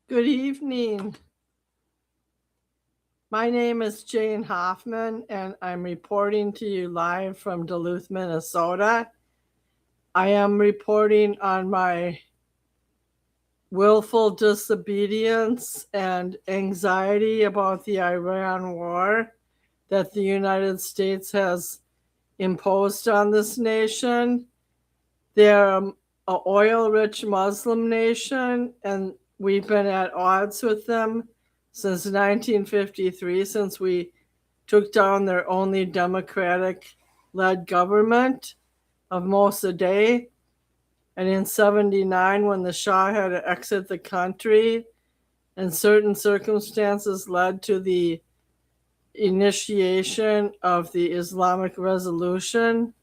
Good evening. My name is Jane Hoffman, and I'm reporting to you live from Duluth, Minnesota. I am reporting on my willful disobedience and anxiety about the Iran war that the United States has imposed on this nation. They're an oil-rich Muslim nation, and we've been at odds with them since 1953, since we took down their only Democratic-led government of Mossadegh. And in 79, when the Shah had to exit the country, and certain circumstances led to the initiation of the Islamic Resolution.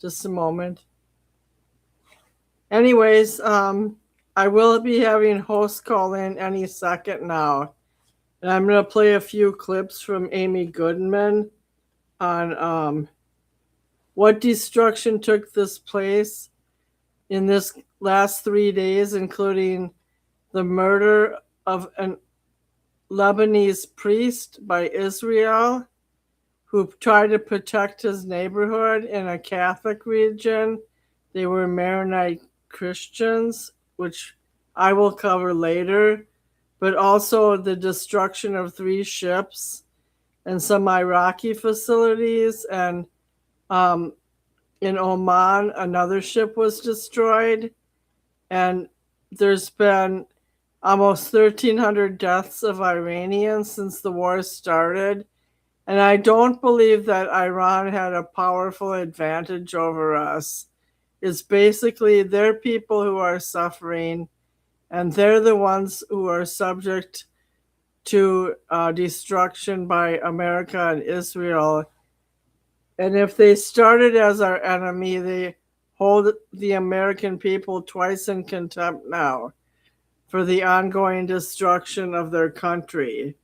Just a moment. Anyways, I will be having hosts call in any second now. And I'm going to play a few clips from Amy Goodman on what destruction took this place in this last 3 days, including the murder of an Lebanese priest by Israel who tried to protect his neighborhood in a Catholic region. They were Maronite Christians, which I will cover later, but also the destruction of 3 ships and some Iraqi facilities. And in Oman, another ship was destroyed. And there's been almost 1,300 deaths of Iranians since the war started. And I don't believe that Iran had a powerful advantage over us. It's basically their people who are suffering, and they're the ones who are subject to destruction by America and Israel. And if they started as our enemy, they hold the American people twice in contempt now for the ongoing destruction of their country.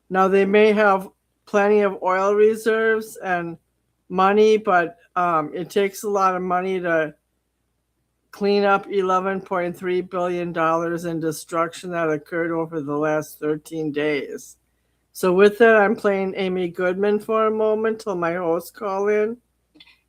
Now, they may have plenty of oil reserves and money, but it takes a lot of money to clean up $11.3 billion in destruction that occurred over the last 13 days. So with that, I'm playing Amy Goodman for a moment till my hosts call in.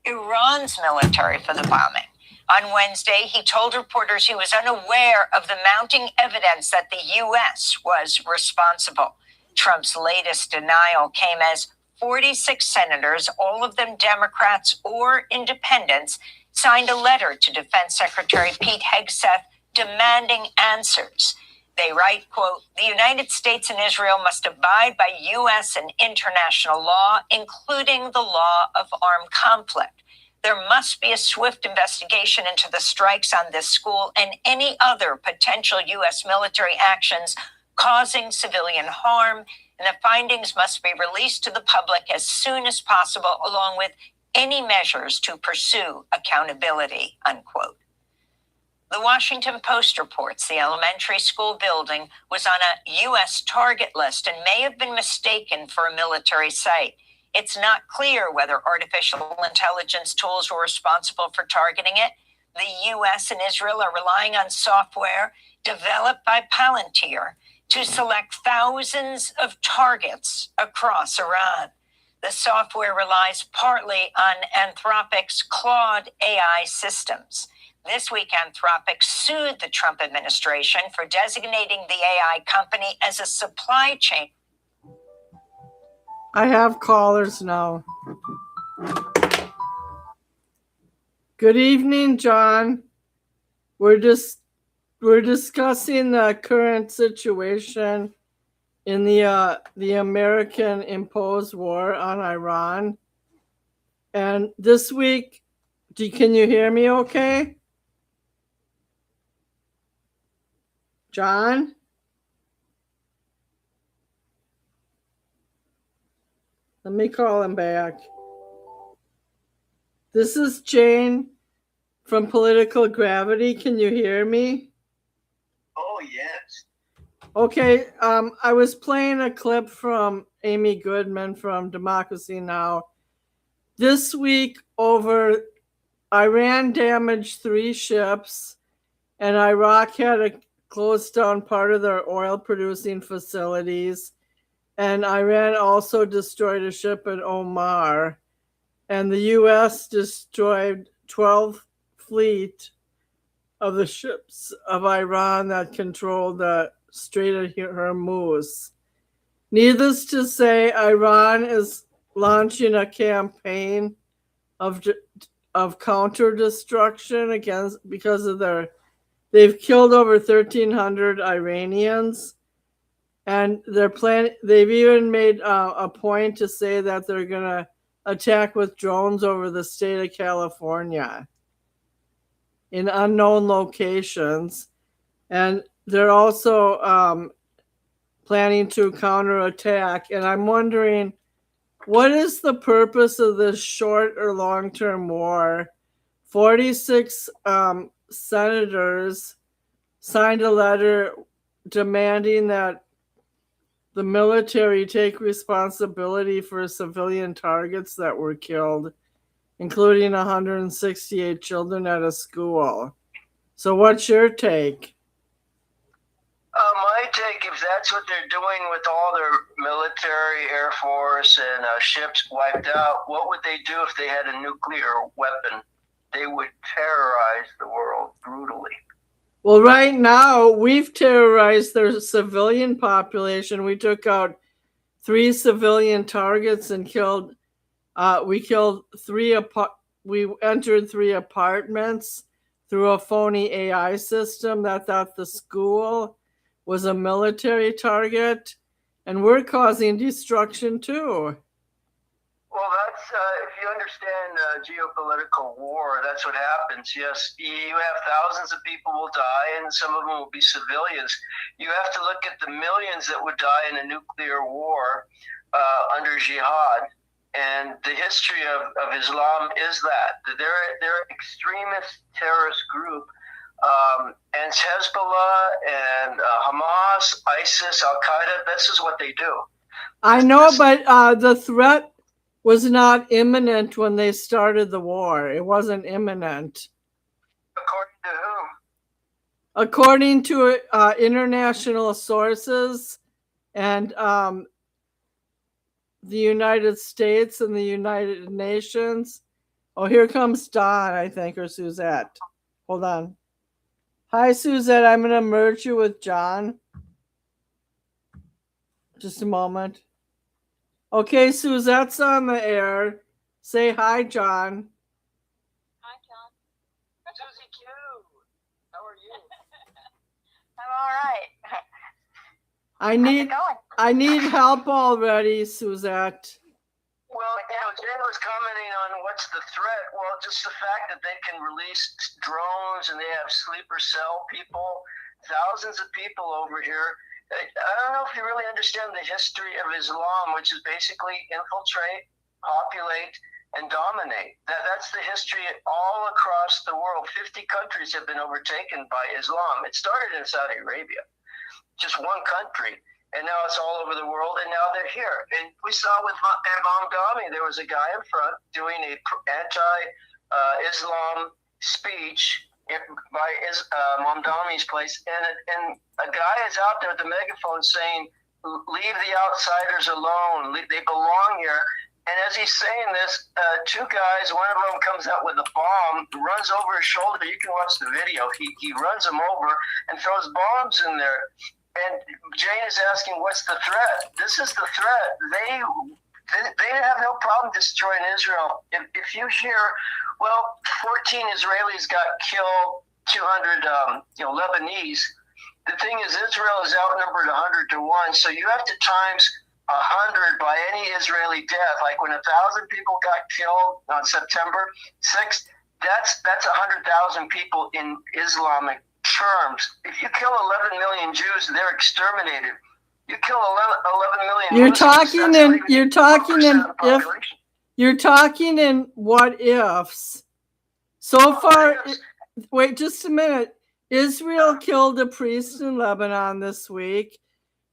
Iran's military for the bombing. On Wednesday, he told reporters he was unaware of the mounting evidence that the U.S. was responsible. Trump's latest denial came as 46 senators, all of them Democrats or independents, signed a letter to Defense Secretary Pete Hegseth demanding answers. They write, quote, "The United States and Israel must abide by U.S. and international law, including the law of armed conflict. There must be a swift investigation into the strikes on this school and any other potential U.S. military actions causing civilian harm, and the findings must be released to the public as soon as possible, along with any measures to pursue accountability," unquote. The Washington Post reports the elementary school building was on a U.S. target list and may have been mistaken for a military site. It's not clear whether artificial intelligence tools were responsible for targeting it. The U.S. and Israel are relying on software developed by Palantir to select thousands of targets across Iran. The software relies partly on Anthropic's Claude AI systems. This week, Anthropic sued the Trump administration for designating the AI company as a supply chain. I have callers now. Good evening, John. We're discussing the current situation in the American imposed war on Iran. And this week, can you hear me okay? John? Let me call him back. This is Jane from Political Gravity. Can you hear me? Oh, yes. Okay, I was playing a clip from Amy Goodman from Democracy Now! This week, Iran damaged 3 ships, and Iraq had to closed down part of their oil producing facilities. And Iran also destroyed a ship in Oman. And the U.S. destroyed 12 fleet of the ships of Iran that controlled the Strait of Hormuz. Needless to say, Iran is launching a campaign of counter destruction because of they've killed over 1,300 Iranians, and they've even made a point to say that they're gonna attack with drones over the state of California in unknown locations, and they're also planning to counterattack. And I'm wondering, what is the purpose of this short or long-term war? 46 senators signed a letter demanding that the military take responsibility for civilian targets that were killed, including 168 children at a school. So what's your take? My take, if that's what they're doing with all their military, Air Force, and ships wiped out, what would they do if they had a nuclear weapon? They would terrorize the world brutally. Well, right now, we've terrorized their civilian population. We took out 3 civilian targets and we entered 3 apartments through a phony AI system that thought the school was a military target, and we're causing destruction too. Well, that's if you understand geopolitical war, that's what happens. Yes, you have thousands of people will die, and some of them will be civilians. You have to look at the millions that would die in a nuclear war under jihad. And the history of Islam is that they're an extremist terrorist group. And Hezbollah and Hamas, ISIS, Al-Qaeda, this is what they do. I know, but the threat was not imminent when they started the war. It wasn't imminent. According to whom? According to international sources and the United States and the United Nations. Oh, here comes Don, I think, or Suzette. Hold on. Hi, Suzette. I'm going to merge you with John. Just a moment. Okay, Suzette's on the air. Say hi, John. Hi, John. Susie Q, how are you? I'm all right. I need help already, Suzette. Well, Jay was commenting on what's the threat. Well, just the fact that they can release drones and they have sleeper cell people, thousands of people over here. I don't know if you really understand the history of Islam, which is basically infiltrate, populate, and dominate. That's the history all across the world. 50 countries have been overtaken by Islam. It started in Saudi Arabia, just one country. And now it's all over the world, and now they're here. And we saw with Imam Dami, there was a guy in front doing a anti-Islam speech by Imam Dami's place, and a guy is out there with the megaphone saying, "Leave the outsiders alone. They belong here." And as he's saying this, 2 guys, one of them comes out with a bomb, runs over his shoulder. You can watch the video. He runs him over and throws bombs in there. And Jane is asking, what's the threat? This is the threat. They have no problem destroying Israel. If you hear, well, 14 Israelis got killed, 200 Lebanese. The thing is, Israel is outnumbered 100 to 1, so you have to times 100 by any Israeli death. Like when 1,000 people got killed on September 6th, that's 100,000 people in Islamic terms. If you kill 11 million Jews, they're exterminated. You kill 11 million. You're talking in what ifs. So far, wait just a minute. Israel killed a priest in Lebanon this week.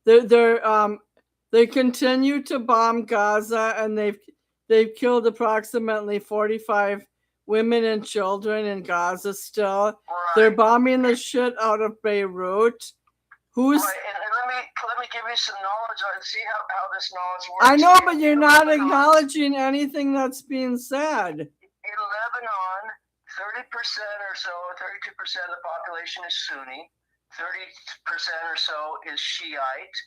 They continue to bomb Gaza, and they've killed approximately 45 women and children in Gaza still. Right. They're bombing the shit out of Beirut. Who's Right, and let me give you some knowledge on see how this knowledge works. I know, but you're In not Lebanon, acknowledging anything that's being said. In Lebanon, 30% or so, 32% of the population is Sunni, 30% or so is Shiite,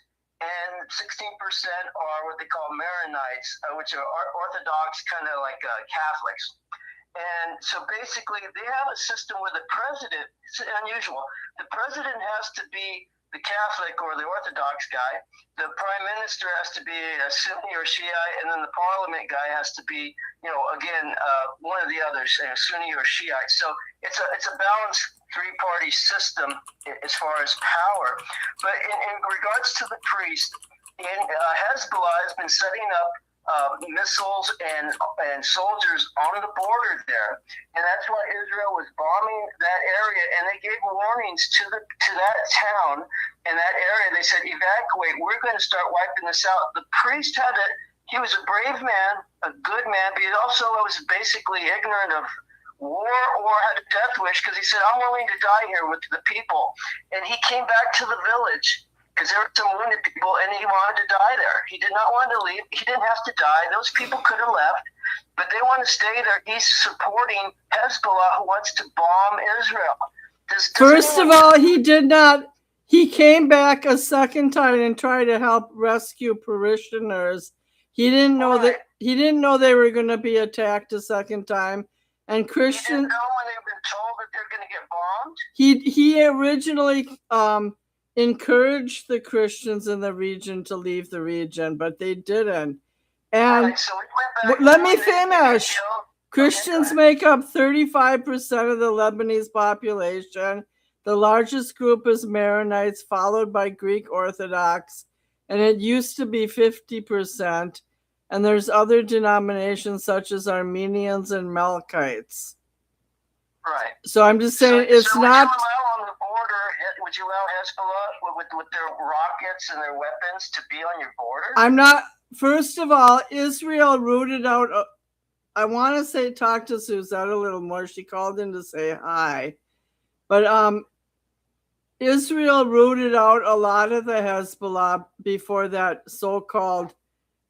and 16% are what they call Maronites, which are Orthodox, kind of like Catholics. And so basically, they have a system where the president, it's unusual, the president has to be the Catholic or the Orthodox guy, the prime minister has to be a Sunni or Shiite, and then the parliament guy has to be, again, one of the others, Sunni or Shiite. So it's a balanced three-party system as far as power. But in regards to the priest, Hezbollah has been setting up missiles and soldiers on the border there, and that's why Israel was bombing that area. And they gave warnings to that town and that area. They said, "Evacuate. We're going to start wiping this out." The priest had it. He was a brave man, a good man, but he also was basically ignorant of war or had a death wish because he said, "I'm willing to die here with the people." And he came back to the village, because there were some wounded people, and he wanted to die there. He did not want to leave. He didn't have to die. Those people could have left, but they want to stay there. He's supporting Hezbollah, who wants to bomb Israel. First of all, he did not. He came back a second time and tried to help rescue parishioners. He didn't know that. He didn't know they were going to be attacked a second time. And Christians. He didn't know when they've been told that they're going to get bombed. He originally encouraged the Christians in the region to leave the region, but they didn't. And right, so we went back let me finish. Christians make up 35% of the Lebanese population. The largest group is Maronites, followed by Greek Orthodox, and it used to be 50%. And there's other denominations such as Armenians and Melkites. Right. So I'm just saying it's not. Would you allow Hezbollah with their rockets and their weapons to be on your border? I'm not. First of all, Israel rooted out. I want to say talk to Suzette a little more. She called in to say hi, but Israel rooted out a lot of the Hezbollah before that so-called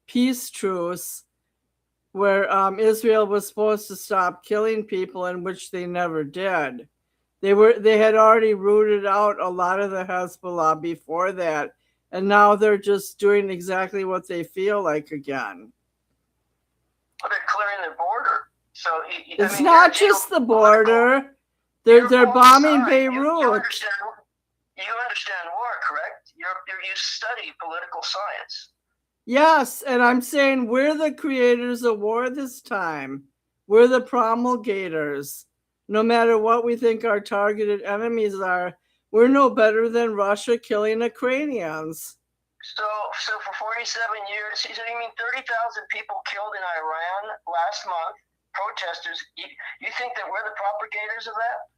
peace truce, where Israel was supposed to stop killing people, in which they never did. They had already rooted out a lot of the Hezbollah before that, and now they're just doing exactly what they feel like again. Well, they're clearing the border. So it's not just the border. They're bombing Beirut. You understand war, correct? You study political science. Yes, and I'm saying we're the creators of war this time. We're the promulgators. No matter what we think our targeted enemies are, we're no better than Russia killing Ukrainians. So for 47 years, so you mean 30,000 people killed in Iran last month, protesters. You think that we're the propagators of that?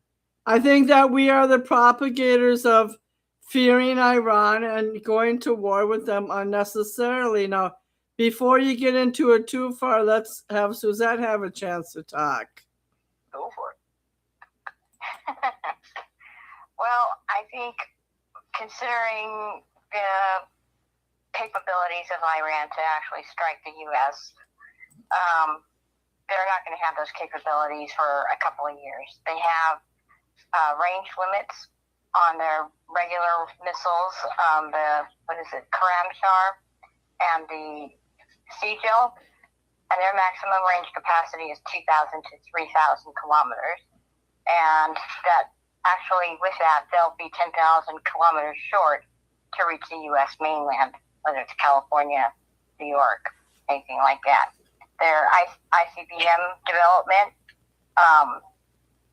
I think that we are the propagators of fearing Iran and going to war with them unnecessarily. Now, before you get into it too far, let's have Suzette have a chance to talk. Go for it. Well, I think considering the capabilities of Iran to actually strike the U.S., they're not going to have those capabilities for a couple of years. They have range limits on their regular missiles, the Karamshar and the Sigil, and their maximum range capacity is 2,000 to 3,000 kilometers. And that actually, with that, they'll be 10,000 kilometers short to reach the U.S. mainland, whether it's California, New York, anything like that. Their ICBM development,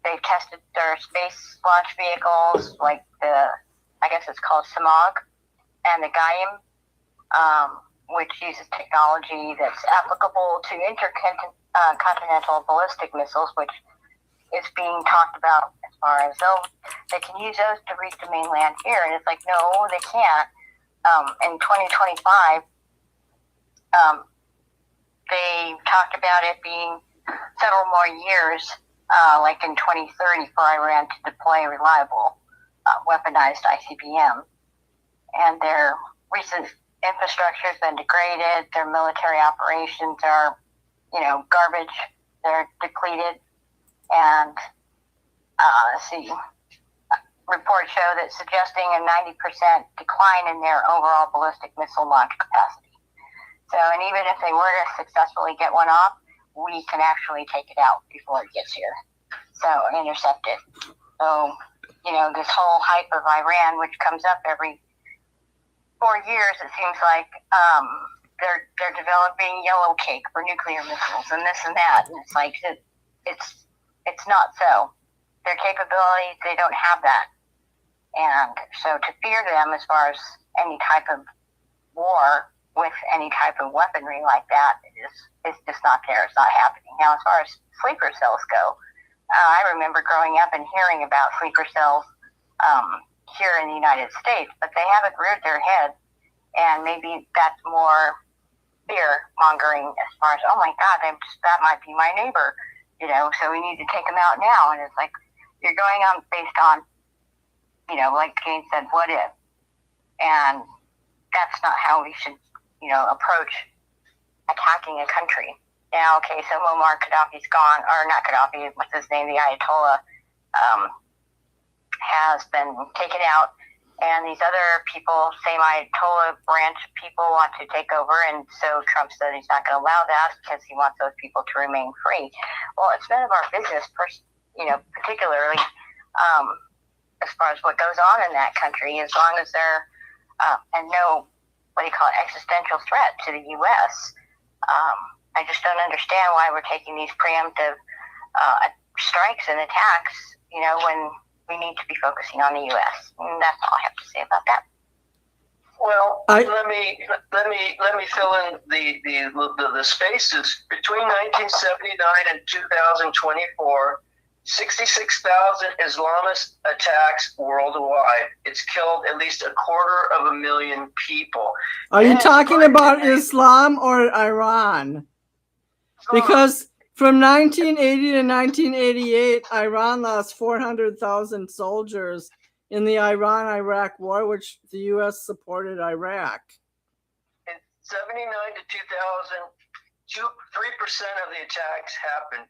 they've tested their space launch vehicles, like I guess it's called SMOG, and the Gaim, which uses technology that's applicable to intercontinental ballistic missiles, which is being talked about as far as they can use those to reach the mainland here. And it's like, no, they can't. In 2025, they talked about it being several more years like in 2030 for Iran to deploy a reliable weaponized ICBM. And their recent infrastructure has been degraded. Their military operations are, garbage. They're depleted. And reports show that suggesting a 90% decline in their overall ballistic missile launch capacity. So, and even if they were to successfully get one off, we can actually take it out before it gets here. So, intercept it. So, this whole hype of Iran, which comes up every 4 years, it seems like they're developing yellow cake for nuclear missiles and this and that. And it's like, it's not so. Their capabilities, they don't have that. And so to fear them as far as any type of war with any type of weaponry like that is just not there. It's not happening. Now, as far as sleeper cells go, I remember growing up and hearing about sleeper cells here in the United States, but they haven't reared their head. And maybe that's more fear mongering as far as, oh my God, that might be my neighbor, so we need to take them out now. And it's like, you're going on based on, like Jane said, what if? And that's not how we should, approach attacking a country. Now, okay, so Muammar Gaddafi's gone, or not Gaddafi, what's his name, the Ayatollah, has been taken out. And these other people, same Ayatollah branch people, want to take over. And so Trump said he's not going to allow that because he wants those people to remain free. Well, it's none of our business, particularly as far as what goes on in that country, as long as they're and no, existential threat to the U.S. I just don't understand why we're taking these preemptive strikes and attacks, when we need to be focusing on the U.S. And that's all I have to say about that. Well, let me fill in the spaces between 1979 and 2024. 66,000 Islamist attacks worldwide. It's killed at least 250,000 people. Are you talking about Islam or Iran? Because from 1980 to 1988, Iran lost 400,000 soldiers in the Iran-Iraq war, which the U.S. supported Iraq. In 79 to 2000, 3% of the attacks happened.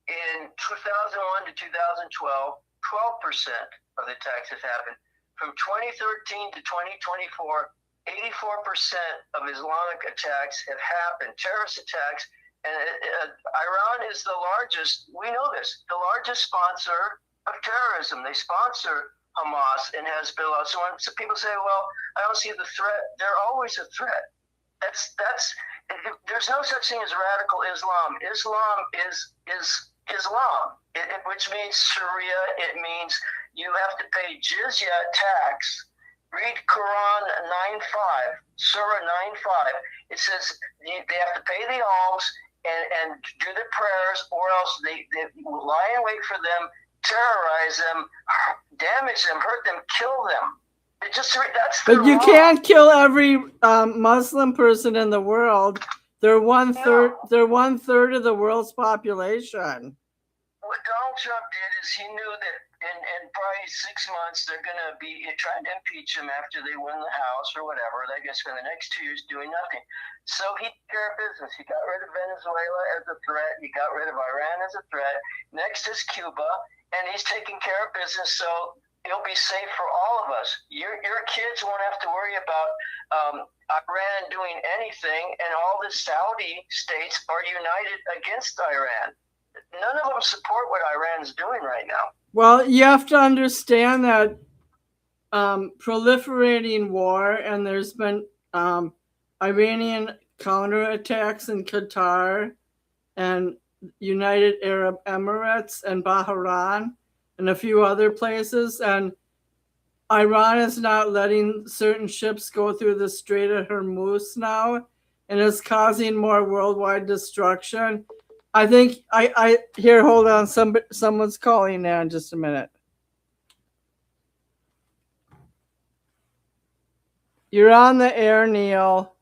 In 2001 to 2012, 12% of the attacks have happened. From 2013 to 2024, 84% of Islamic attacks have happened, terrorist attacks. And Iran is the largest, we know this, the largest sponsor of terrorism. They sponsor Hamas and Hezbollah. So when people say, well, I don't see the threat, they're always a threat. There's no such thing as radical Islam. Islam is Islam, which means Sharia. It means you have to pay jizya tax. Read Quran 9:5, Surah 9:5. It says they have to pay the alms and do the prayers, or else they lie in wait for them, terrorize them, damage them, hurt them, kill them. But you can't kill every Muslim person in the world. They're one third. They're 1/3 of the world's population. What Donald Trump did is he knew that in probably 6 months they're going to be trying to impeach him after they win the House or whatever. They're going to spend the next 2 years doing nothing. So he took care of business. He got rid of Venezuela as a threat. He got rid of Iran as a threat. Next is Cuba, and he's taking care of business. So it'll be safe for all of us. Your kids won't have to worry about Iran doing anything, and all the Saudi states are united against Iran. None of them support what Iran's doing right now. Well, you have to understand that proliferating war, and there's been Iranian counterattacks in Qatar and United Arab Emirates and Bahrain and a few other places, and Iran is not letting certain ships go through the Strait of Hormuz now, and is causing more worldwide destruction. I think here, hold on, someone's calling now in just a minute. You're on the air, Neil.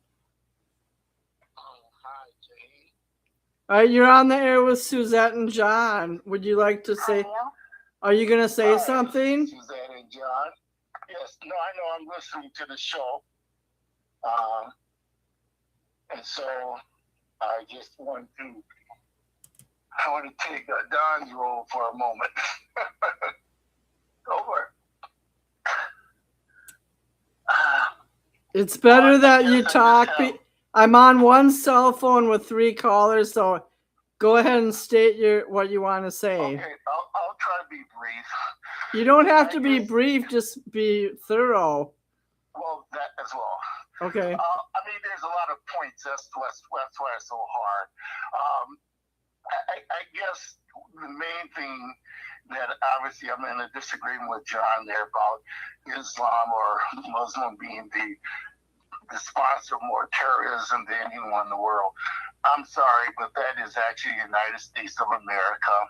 Oh, hi, Jane. All right, you're on the air with Suzette and John. Would you like to say? Are you going to say something? Suzette and John. Yes, no, I know I'm listening to the show. And so I just want to take Don's role for a moment. Over. It's better that you talk. I'm on one cell phone with 3 callers, so go ahead and state what you want to say. Okay, I'll try to be brief. You don't have to be brief, just be thorough. Well, that as well. Okay. I mean, there's a lot of points. That's why it's so hard. I guess the main thing that obviously I'm in a disagreement with John there about Islam or Muslim being the sponsor of more terrorism than anyone in the world. I'm sorry, but that is actually the United States of America.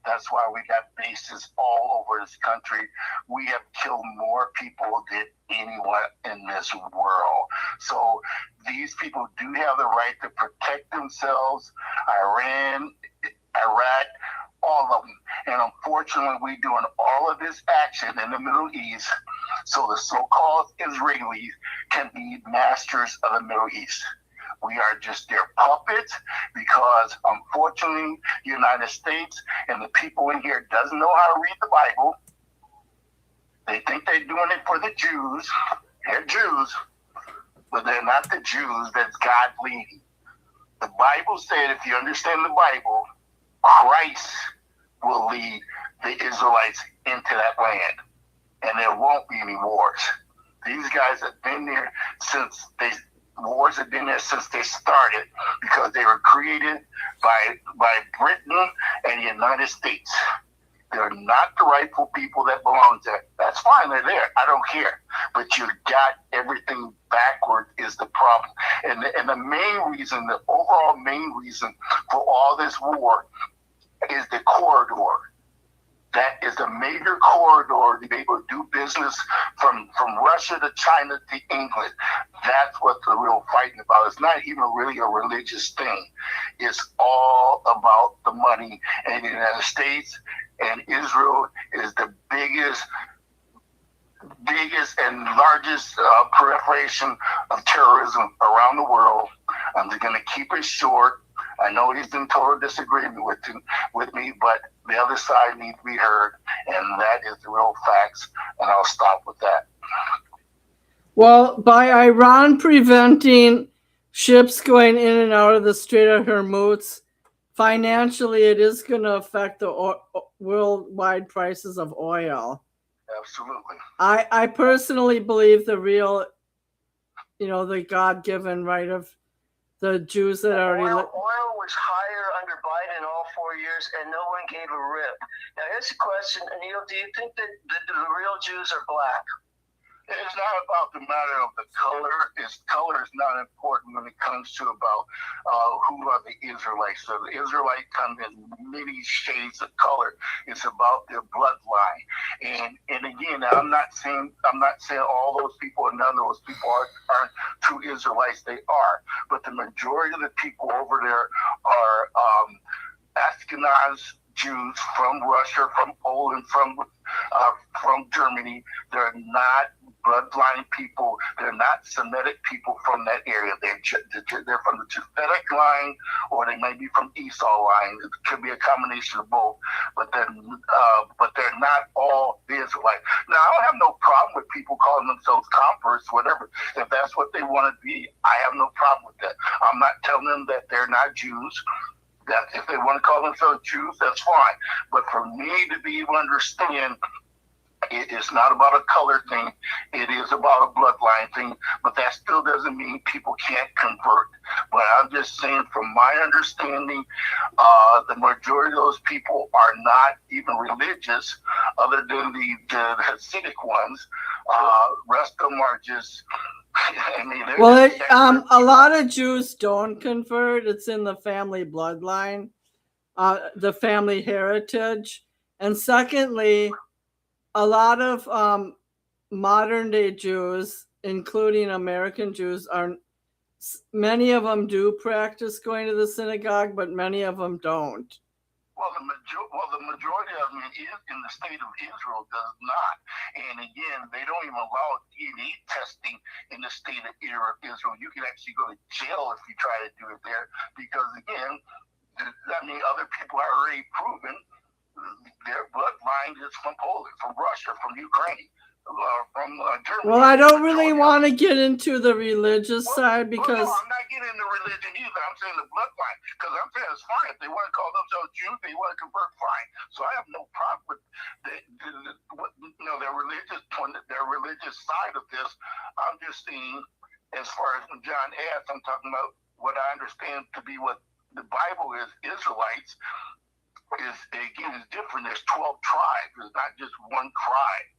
That's why we got bases all over this country. We have killed more people than anyone in this world. So these people do have the right to protect themselves. Iran, Iraq, all of them. And unfortunately, we're doing all of this action in the Middle East so the so-called Israelis can be masters of the Middle East. We are just their puppets because, unfortunately, the United States and the people in here doesn't know how to read the Bible. They think they're doing it for the Jews. They're Jews, but they're not the Jews that's God leading. The Bible said if you understand the Bible, Christ will lead the Israelites into that land, and there won't be any wars. These guys have been there wars have been there since they started because they were created by Britain and the United States. They're not the rightful people that belong there. That's fine, they're there. I don't care. But you got everything backward is the problem. And the main reason, the overall main reason for all this war is the corridor. That is a major corridor to be able to do business from Russia to China to England. That's what the real fighting about. It's not even really a religious thing. It's all about the money. And the United States and Israel is the biggest and largest proliferation of terrorism around the world. I'm just going to keep it short. I know he's in total disagreement with me, but the other side needs to be heard, and that is the real facts, and I'll stop with that. Well, by Iran preventing ships going in and out of the Strait of Hormuz, financially it is going to affect the worldwide prices of oil. Absolutely. I personally believe the real, the God-given right of the Jews that already... Oil was higher under Biden all 4 years, and no one gave a rip. Now, here's a question, Neil. Do you think that the real Jews are black? It's not about the matter of the color. Color is not important when it comes to about who are the Israelites. So the Israelite comes in many shades of color. It's about their bloodline. And again, I'm not saying all those people and none of those people aren't true Israelites. They are, but the majority of the people over there are Ashkenaz Jews from Russia, from Poland, from Germany. They're not bloodline people. They're not Semitic people from that area. They're from the Japhetic line, or they may be from Esau line. It could be a combination of both. But they're not all the Israelites. Now, I don't have no problem with people calling themselves converts, whatever. If that's what they want to be, I have no problem with that. I'm not telling them that they're not Jews. That if they want to call themselves Jews, that's fine. But for me to be able to understand, it is not about a color thing. It is about a bloodline thing. But that still doesn't mean people can't convert. But I'm just saying, from my understanding, the majority of those people are not even religious, other than the Hasidic ones. Rest of them are just... a lot of Jews don't convert. It's in the family bloodline, the family heritage. And secondly, a lot of modern day Jews, including American Jews, many of them do practice going to the synagogue, but many of them don't. Well, the majority of them in the state of Israel does not. And again, they don't even allow DNA testing in the state of Israel. You can actually go to jail if you try to do it there, because again, other people are already proven their bloodline is from Poland, from Russia, from Ukraine. From Germany. Well, I don't really want to get into the religious side because. No, I'm not getting into religion either. I'm saying the bloodline, because I'm saying it's fine if they want to call themselves Jews, they want to convert, fine. So I have no problem with their religious side of this. I'm just saying, as far as when John asked, I'm talking about what I understand to be what the Bible is. Israelites is different. There's 12 tribes. It's not just one tribe.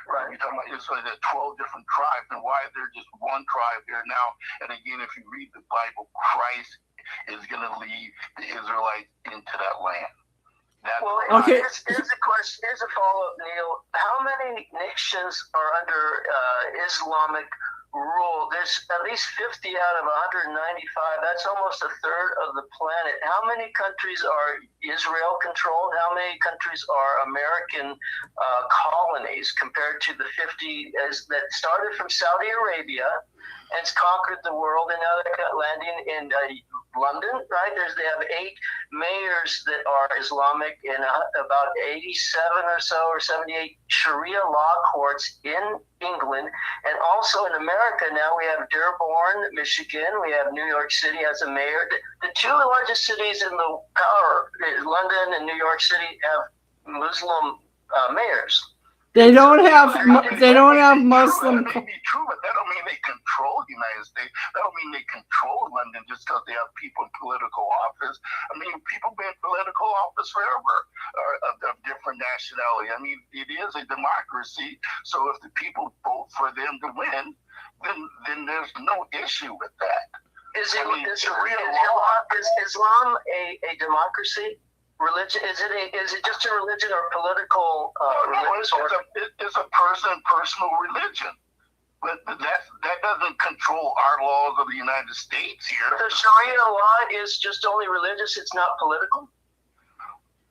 Right. You're talking about Israel, there's 12 different tribes, and why they're just one tribe there now. And again, if you read the Bible, Christ is going to lead the Israelites into that land. Okay. Here's a question. Here's a follow-up, Neil. How many nations are under Islamic rule? There's at least 50 out of 195. That's almost a third of the planet. How many countries are Israel controlled? How many countries are American colonies compared to the 50 that started from Saudi Arabia and it's conquered the world, and now they're landing in London, right? They have 8 mayors that are Islamic, and about 87 or so, or 78 Sharia law courts in England, and also in America now we have Dearborn, Michigan. We have New York City as a mayor. The 2 largest cities in the power, London and New York City, have Muslim mayors. They don't have Muslim. That may be true, but that don't mean they control the United States. That don't mean they control London just because they have people in political office. I mean, people been in political office forever of different nationality. I mean, it is a democracy. So if the people vote for them to win, then there's no issue with that. Is Islam a democracy? Religion, is it just a religion or political? It's a personal religion, but that doesn't control our laws of the United States here. The Sharia law is just only religious; it's not political.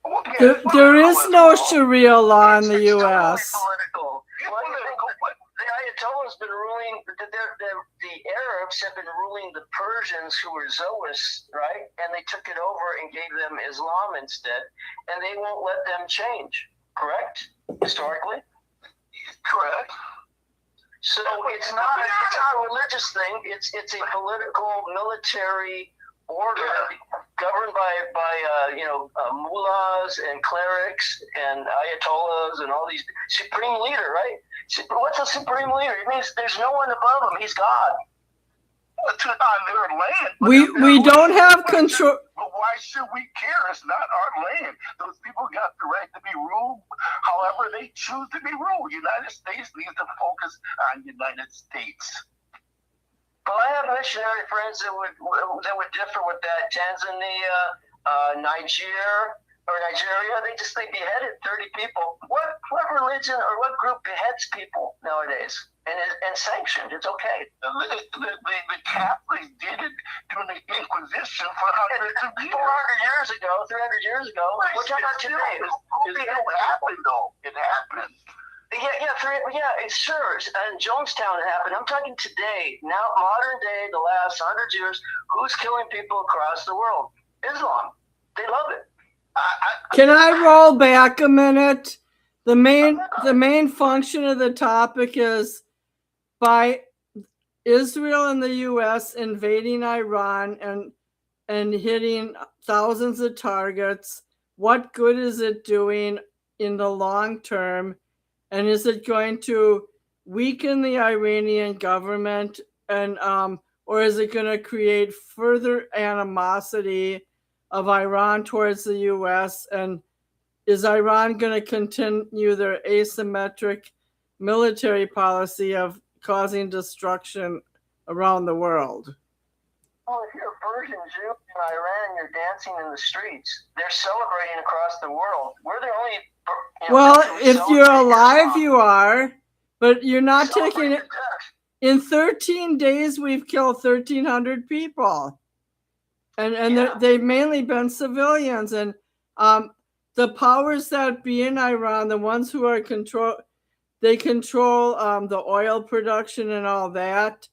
Well, yeah, there is no Sharia law in the U.S. Political. The Ayatollah's been ruling. The Arabs have been ruling the Persians, who were Zoists, right? And they took it over and gave them Islam instead, and they won't let them change. Correct? Historically. Correct. So it's not a religious thing. It's a political, military order governed by mullahs and clerics and ayatollahs and all these supreme leader, right? What's a supreme leader? It means there's no one above him. He's God. On their land. We don't have control. But why should we care? It's not our land. Those people got the right to be ruled however they choose to be ruled. United States needs to focus on United States. Well, I have missionary friends that would differ with that. Tanzania, Nigeria, they beheaded 30 people. What religion or what group beheads people nowadays? And sanctioned, it's okay. The Catholics did it during the Inquisition for hundreds of years. 300 years ago. We're talking about today. It happened, though. It happened. It's sure. In Jonestown it happened. I'm talking today, now modern day, the last 100 years. Who's killing people across the world? Islam. They love it. Can I roll back a minute? The main function of the topic is by Israel and the U.S. invading Iran and hitting thousands of targets. What good is it doing in the long term? And is it going to weaken the Iranian government, and or is it going to create further animosity of Iran towards the U.S.? And is Iran going to continue their asymmetric military policy of causing destruction around the world? Well, if you're a Persian Jew in Iran, you're dancing in the streets. They're celebrating across the world. We're the only. Well, if you're alive, you are, but you're not taking it. in 13 days, we've killed 1,300 people. And they've mainly been civilians. And the powers that be in Iran, the ones who are they control the oil production and all that.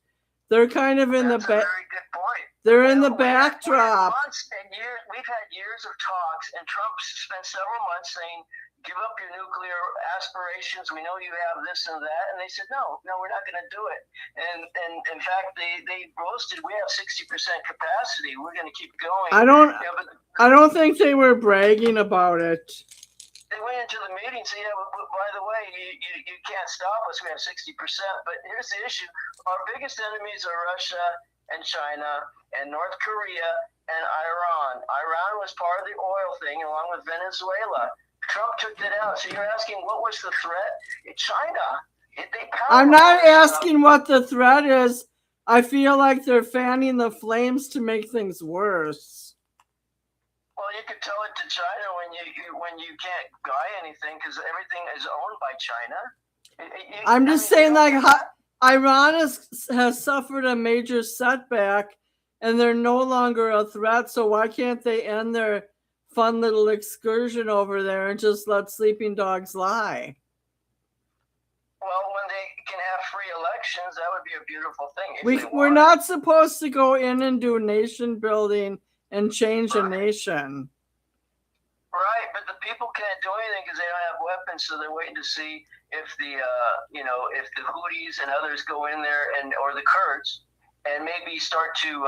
They're kind of in That's the back. a very good point. They're in the We had backdrop. months and years, we've had years of talks, and Trump spent several months saying, give up your nuclear aspirations. We know you have this and that. And they said, no, we're not going to do it. And in fact, they boasted, we have 60% capacity. We're going to keep going. I don't think they were bragging about it. They went into the meeting and said, yeah, by the way, you can't stop us. We have 60%. But here's the issue. Our biggest enemies are Russia and China and North Korea and Iran. Iran was part of the oil thing along with Venezuela. Trump took that out. So you're asking what was the threat? China. I'm not asking what the threat is. I feel like they're fanning the flames to make things worse. Well, you could tell it to China when you can't buy anything because everything is owned by China. I'm just saying, like, Iran has suffered a major setback, and they're no longer a threat. So why can't they end their fun little excursion over there and just let sleeping dogs lie? Well, when they can have free elections, that would be a beautiful thing. We're not supposed to go in and do nation building and change a nation. Right, but the people can't do anything because they don't have weapons, so they're waiting to see if the Houthis and others go in there or the Kurds and maybe start to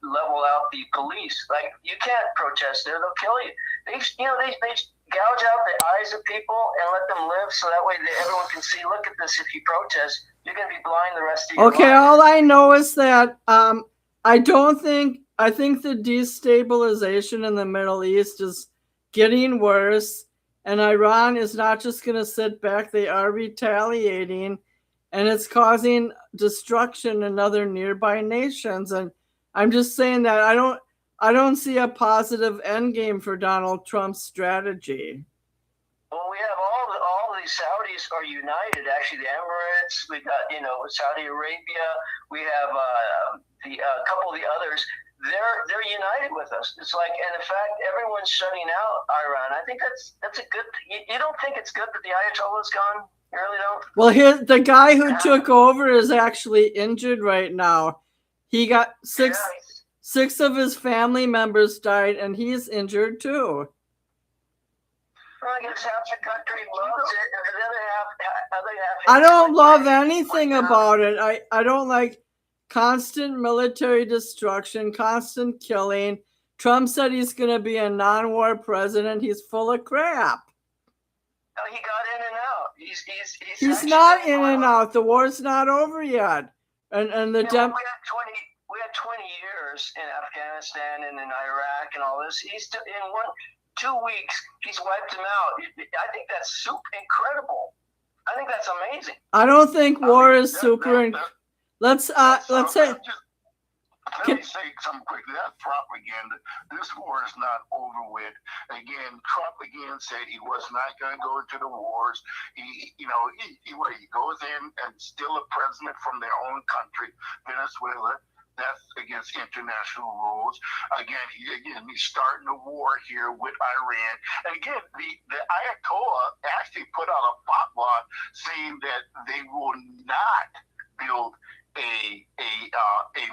level out the police. Like, you can't protest there; they'll kill you. They gouge out the eyes of people and let them live, so that way everyone can see. Look at this: if you protest, you're going to be blind the rest of your life. Okay, all I know is that I think the destabilization in the Middle East is getting worse, and Iran is not just going to sit back. They are retaliating, and it's causing destruction in other nearby nations. And I'm just saying that I don't see a positive end game for Donald Trump's strategy. Well, we have all the Saudis are united. Actually, the Emirates, we got Saudi Arabia. We have a couple of the others. They're united with us. It's like, and in fact, everyone's shutting out Iran. I think that's a good. You don't think it's good that the Ayatollah's gone? You really don't? Well, the guy who took over is actually injured right now. He got six of his family members died, and he's injured too. Well, I guess half the country loves it, and the other half. I don't love anything about it. I don't like constant military destruction, constant killing. Trump said he's going to be a non-war president. He's full of crap. No, he got in and out. He's not in and out. The war's not over yet. And the we had 20 years in Afghanistan and in Iraq and all this. He's in 2 weeks. He's wiped them out. I think that's incredible. I think that's amazing. I don't think war is super. Let's say. Let me say something quickly. That's propaganda. This war is not over with. Again, Trump again said he was not going to go into the wars. He goes in and steal a president from their own country, Venezuela. That's against international rules. Again, he's starting a war here with Iran. And again, the Ayatollah actually put out a fatwa saying that they will not build a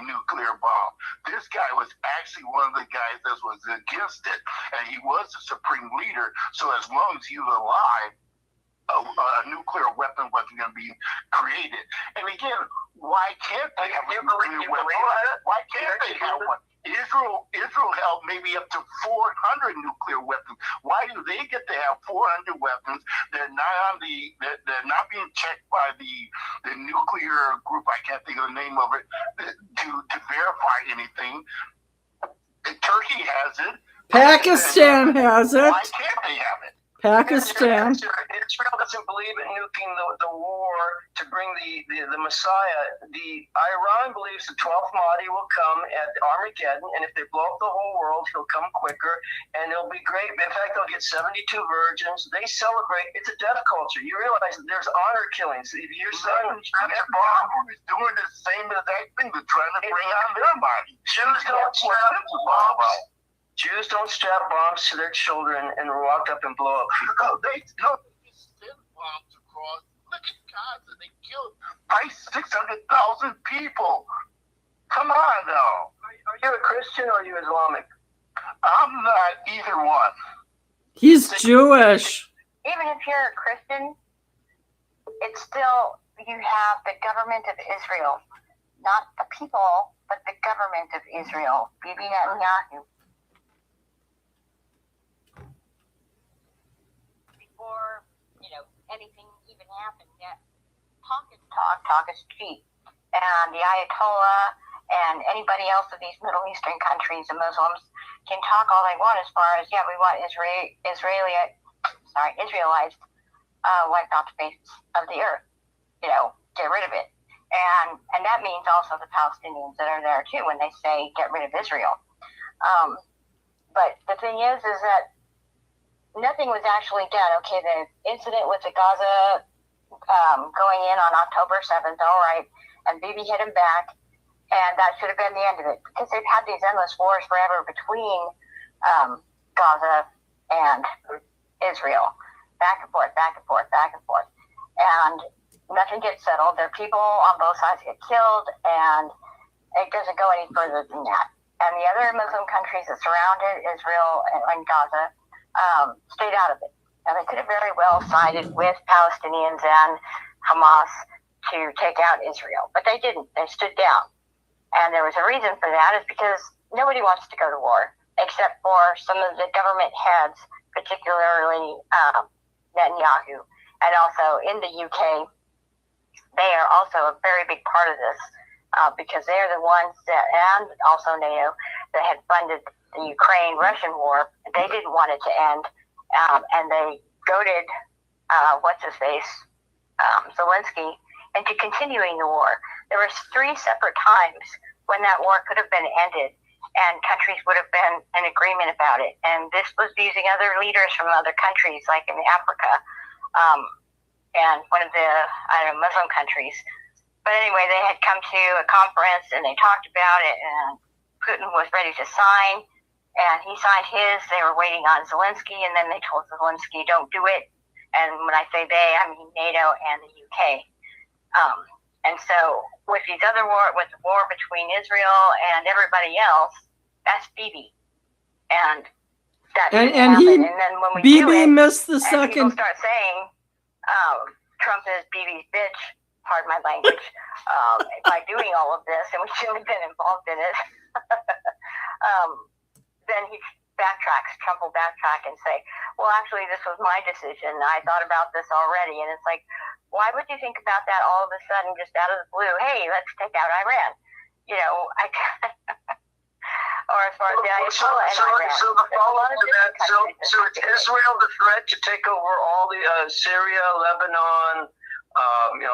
nuclear bomb. This guy was actually one of the guys that was against it, and he was the supreme leader. So as long as he was alive, a nuclear weapon wasn't going to be created. And again, why can't they have a nuclear weapon? Why can't they have one? Israel held maybe up to 400 nuclear weapons. Why do they get to have 400 weapons? They're not being checked by the nuclear group. I can't think of the name of it to verify anything. Turkey has it. Pakistan has it. Why can't they have it? Pakistan. Israel doesn't believe in nuking the war to bring the Messiah. Iran believes the 12th Mahdi will come at Armageddon, and if they blow up the whole world, he'll come quicker, and it'll be great. In fact, they'll get 72 virgins. They celebrate. It's a death culture. You realize that there's honor killings. If your son is doing the same exact thing. They're trying to bring on their body. Jews don't strap bombs to their children and walk up and blow up people. They send bombs across. Look at Gaza. They killed 600,000 people. Come on now. Are you a Christian or are you Islamic? I'm not either one. He's Jewish. Even if you're a Christian, it's still, you have the government of Israel, not the people, but the government of Israel, Bibi Netanyahu. Before, anything even happened yet, talk is cheap. And the Ayatollah and anybody else of these Middle Eastern countries and Muslims can talk all they want as far as, we want Israelites wiped off the face of the earth. Get rid of it. And that means also the Palestinians that are there too when they say get rid of Israel. But the thing is that nothing was actually done. Okay, the incident with the Gaza going in on October 7th, all right, and Bibi hit him back, and that should have been the end of it, because they've had these endless wars forever between Gaza and Israel, back and forth, back and forth, back and forth, and nothing gets settled. Their people on both sides get killed, and it doesn't go any further than that. And the other Muslim countries that surrounded Israel and Gaza stayed out of it. And they could have very well sided with Palestinians and Hamas to take out Israel. But they didn't. They stood down. And there was a reason for that, is because nobody wants to go to war, except for some of the government heads, particularly Netanyahu. And also in the UK, they are also a very big part of this, because they're the ones that, and also NATO, that had funded the Ukraine-Russian war. They didn't want it to end, and they goaded what's-his-face, Zelensky, into continuing the war. There were 3 separate times when that war could have been ended, and countries would have been in agreement about it. And this was using other leaders from other countries, like in Africa, and one of the Muslim countries. But anyway, they had come to a conference, and they talked about it, and Putin was ready to sign. And he signed his. They were waiting on Zelensky, and then they told Zelensky, don't do it. And when I say they, I mean NATO and the UK. And so with these other with the war between Israel and everybody else, that's Bibi. And that didn't happen. And then when we Bibi do it, missed the and second. people start saying Trump is Bibi's bitch, pardon my language, by doing all of this, and we shouldn't have been involved in it. Then he backtracks. Trump will backtrack and say, well, actually, this was my decision. I thought about this already. And it's like, why would you think about that all of a sudden, just out of the blue? Hey, let's take out Iran. Or as far as the Ayatollah and Iran. So the follow-up to that, so it's Israel the threat to take over all the Syria, Lebanon,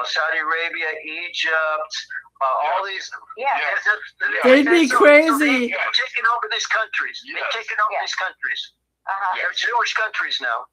Saudi Arabia, Egypt, all these. Yeah. They'd be crazy. They're taking over these countries. Yes. They're taking over these countries. They're Jewish countries now.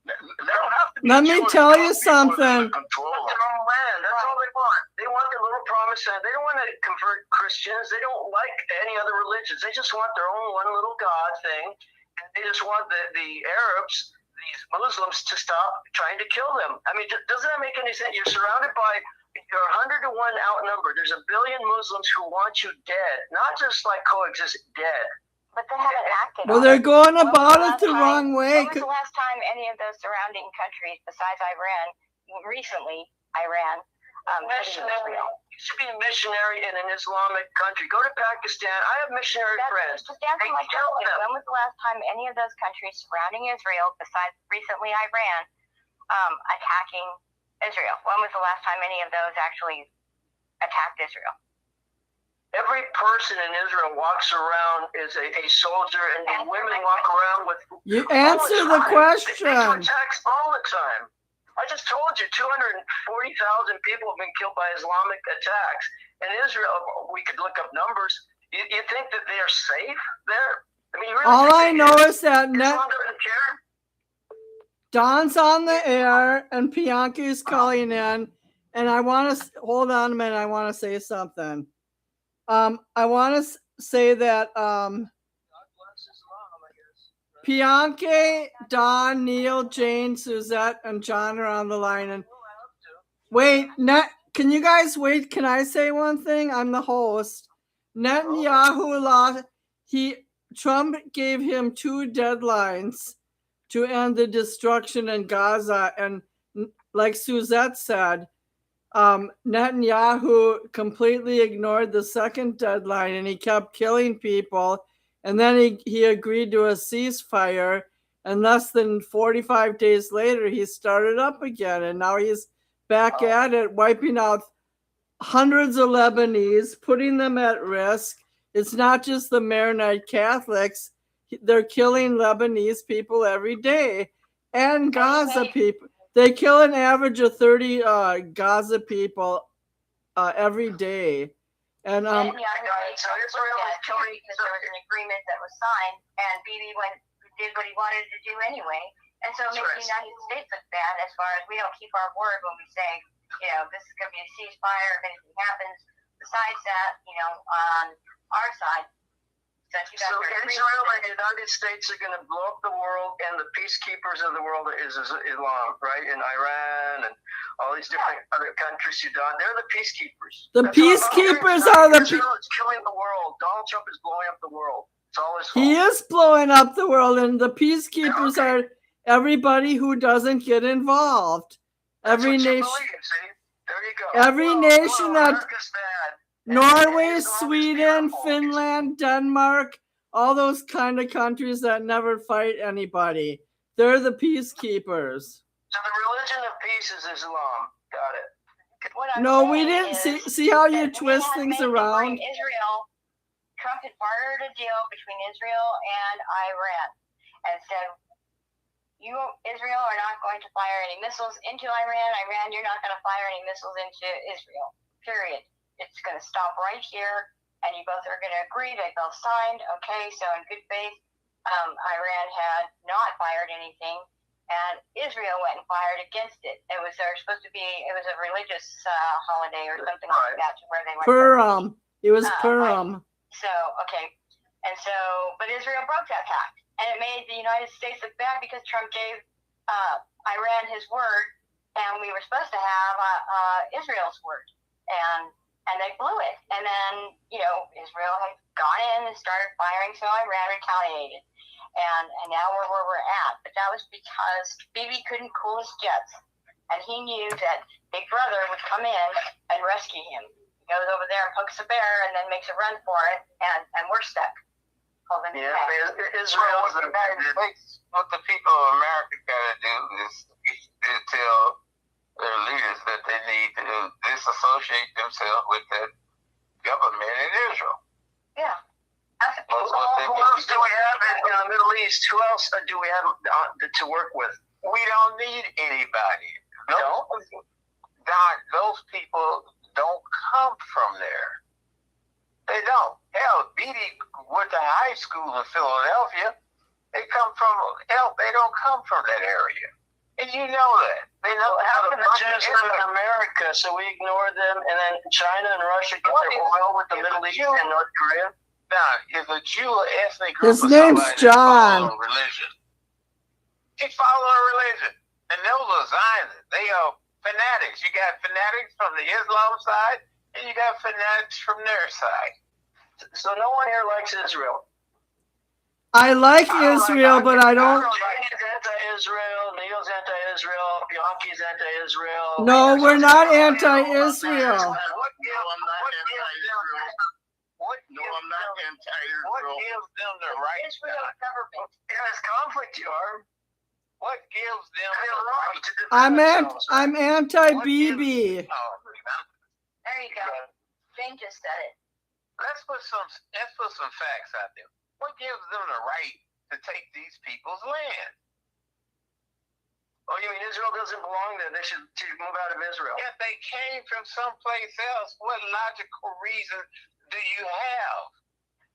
They don't have to be Let me Jewish tell you people something. to control Their them. own land. That's all they want. They want their little promised land. They don't want to convert Christians. They don't like any other religions. They just want their own one little God thing. And they just want the Arabs, these Muslims, to stop trying to kill them. I mean, doesn't that make any sense? You're surrounded by, you're 100 to 1 outnumbered. There's a billion Muslims who want you dead, not just like coexist, dead. But they haven't acted Well, on they're it. going When was about the it last the time- wrong way. When was the last time any of those surrounding countries, besides Iran, recently Iran, Missionary. You should be a missionary in an Islamic country. Go to Pakistan. I have missionary friends. Just answer my They kill question. them. When was the last time any of those countries surrounding Israel, besides recently Iran, attacking Israel? When was the last time any of those actually attacked Israel? every person in Israel walks around as a soldier, and women walk around with. You answer the They do question. attacks all the time. I just told you 240,000 people have been killed by Islamic attacks. In Israel, we could look up numbers. You think that they are safe there? I mean, you really All think I know is that Islam doesn't care? Don's on the air and Bianchi's calling in, and I want to hold on a minute. I want to say something. I want to say that Bianchi, Don, Neil, Jane, Suzette, and John are on the line. And wait, can you guys wait? Can I say one thing? I'm the host. Netanyahu lost. Trump gave him 2 deadlines to end the destruction in Gaza, and like Suzette said, Netanyahu completely ignored the second deadline, and he kept killing people. And then he agreed to a ceasefire, and less than 45 days later, he started up again, and now he's back at it, wiping out hundreds of Lebanese, putting them at risk. It's not just the Maronite Catholics. They're killing Lebanese people every day, and Gaza people. They kill an average of 30 Gaza people every day. And so Israel is killing because there was an agreement that was signed, and Bibi did what he wanted to do anyway. And so it makes the United States look bad as far as we don't keep our word when we say, this is going to be a ceasefire if anything happens. Besides that, on our side. So Israel and the United States are going to blow up the world, and the peacekeepers of the world is Islam, right? In Iran and all these different other countries, Sudan, they're the peacekeepers. The peacekeepers are the. Israel is killing the world. Donald Trump is blowing up the world. It's all his fault. He is blowing up the world, and the peacekeepers are everybody who doesn't get involved. That's Every what you nation. believe, see? There you go. Every nation that. America's bad. Norway, Sweden, Finland, Denmark, all those kind of countries that never fight anybody. They're the peacekeepers. So the religion of peace is Islam. Got it. No, we didn't see how you twist things around. Israel, Trump had bartered a deal between Israel and Iran and said, Israel are not going to fire any missiles into Iran. Iran, you're not going to fire any missiles into Israel. Period. It's going to stop right here, and you both are going to agree. They both signed. Okay, so in good faith, Iran had not fired anything, and Israel went and fired against it. It was a religious holiday or something like that, where they went. Purim. It was Purim. So but Israel broke that pact, and it made the United States look bad because Trump gave Iran his word, and we were supposed to have Israel's word, and they blew it. And then, Israel had gone in and started firing, so Iran retaliated. And now we're where we're at. But that was because Bibi couldn't cool his jets. And he knew that Big Brother would come in and rescue him. He goes over there and pokes a bear and then makes a run for it, and we're stuck. Israel is the United States. What the people of America got to do is tell their leaders that they need to disassociate themselves with that government in Israel. Yeah. Who else do we have in the Middle East? Who else do we have to work with? We don't need anybody. Those people don't come from there. They don't. Hell, Beatty went to high school in Philadelphia. They don't come from that area. And you know that. They know how the Jews live in America, so we ignore them, and then China and Russia get their oil with the Middle East and North Korea. Now, is a Jew an ethnic group? His name's John. Religion. He follows a religion. And those are Zionists. They are fanatics. You got fanatics from the Islam side, and you got fanatics from their side. So no one here likes Israel. I like Israel, but I don't. Jane's anti-Israel, Neil's anti-Israel, Bianchi's anti-Israel. No, we're not anti-Israel. I'm not anti-Israel. What gives them the right? Israel government. In this conflict, you are. What gives them the right to defend I'm anti-BB. There you go. Jane just said it. let's put some facts out there. What gives them the right to take these people's land? Oh, you mean Israel doesn't belong there? They should move out of Israel. If they came from someplace else, what logical reason do you have?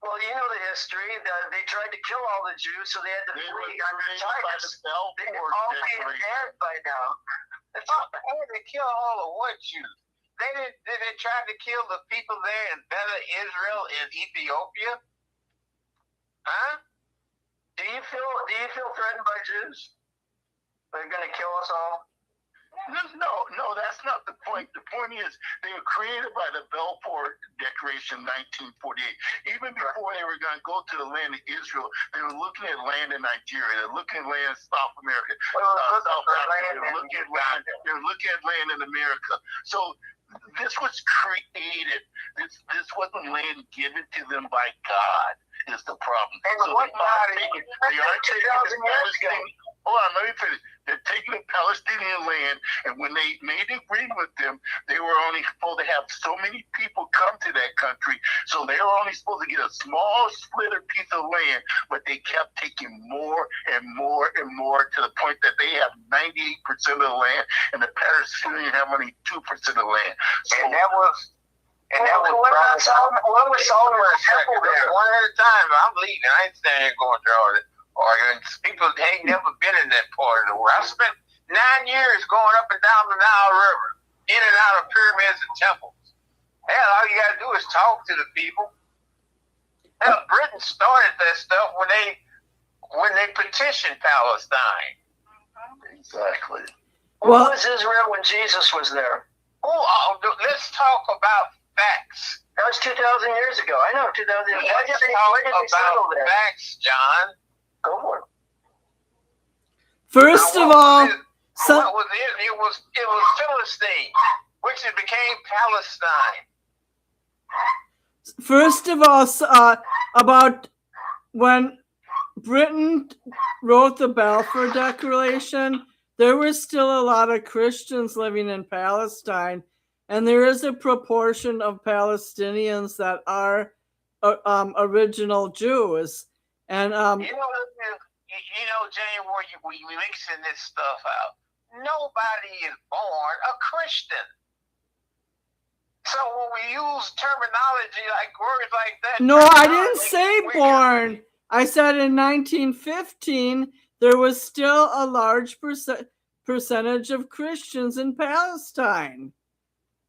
Well, you know the history. They tried to kill all the Jews, so they had to flee under Titus. They'd all be dead by now. How did they kill all of what Jews? Did they try to kill the people there in Beta Israel in Ethiopia? Huh? Do you feel threatened by Jews? They're going to kill us all? No, that's not the point. The point is they were created by the Balfour Declaration 1948. Even before they were going to go to the land of Israel, they were looking at land in Nigeria. They're looking at land in South America, South Africa. They're looking at land in America. So this was created. This wasn't land given to them by God. Is the problem. And so what they are taking the Palestinian. Hold on, let me finish. They're taking the Palestinian land, and when they made an agreement with them, they were only supposed to have so many people come to that country. So they were only supposed to get a small sliver piece of land, but they kept taking more and more and more to the point that they have 98% of the land, and the Palestinians have only 2% of the land. So what was Solomon's temple there? One at a time. I'm leaving. I ain't standing here going through all this arguing. People ain't never been in that part of the world. I spent 9 years going up and down the Nile River, in and out of pyramids and temples. Hell, all you got to do is talk to the people. Hell, Britain started that stuff when they petitioned Palestine. Exactly. What was Israel when Jesus was there? Let's talk about facts. That was 2,000 years ago. I know, 2,000 years ago. Let's talk about facts, John. Go for it. First of all, it was Philistine, which it became Palestine. First of all, about when Britain wrote the Balfour Declaration, there were still a lot of Christians living in Palestine, and there is a proportion of Palestinians that are original Jews. And January, we mixing this stuff out. Nobody is born a Christian. So when we use terminology like words like that. No, I didn't say born. I said in 1915, there was still a large percentage of Christians in Palestine.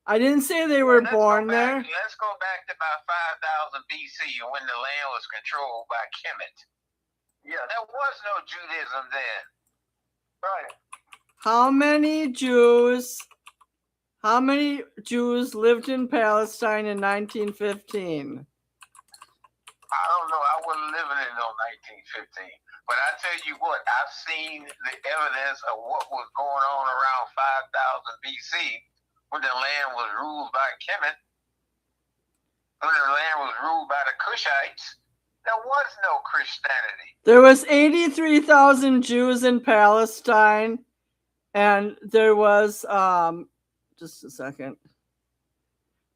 I didn't say they were born there. Let's go back to about 5,000 BC when the land was controlled by Kemet. Yeah, there was no Judaism then. Right. How many Jews lived in Palestine in 1915? I don't know. I wasn't living in 1915. But I tell you what, I've seen the evidence of what was going on around 5,000 BC when the land was ruled by Kemet, when the land was ruled by the Cushites. There was no Christianity. There was 83,000 Jews in Palestine, and there was just a second.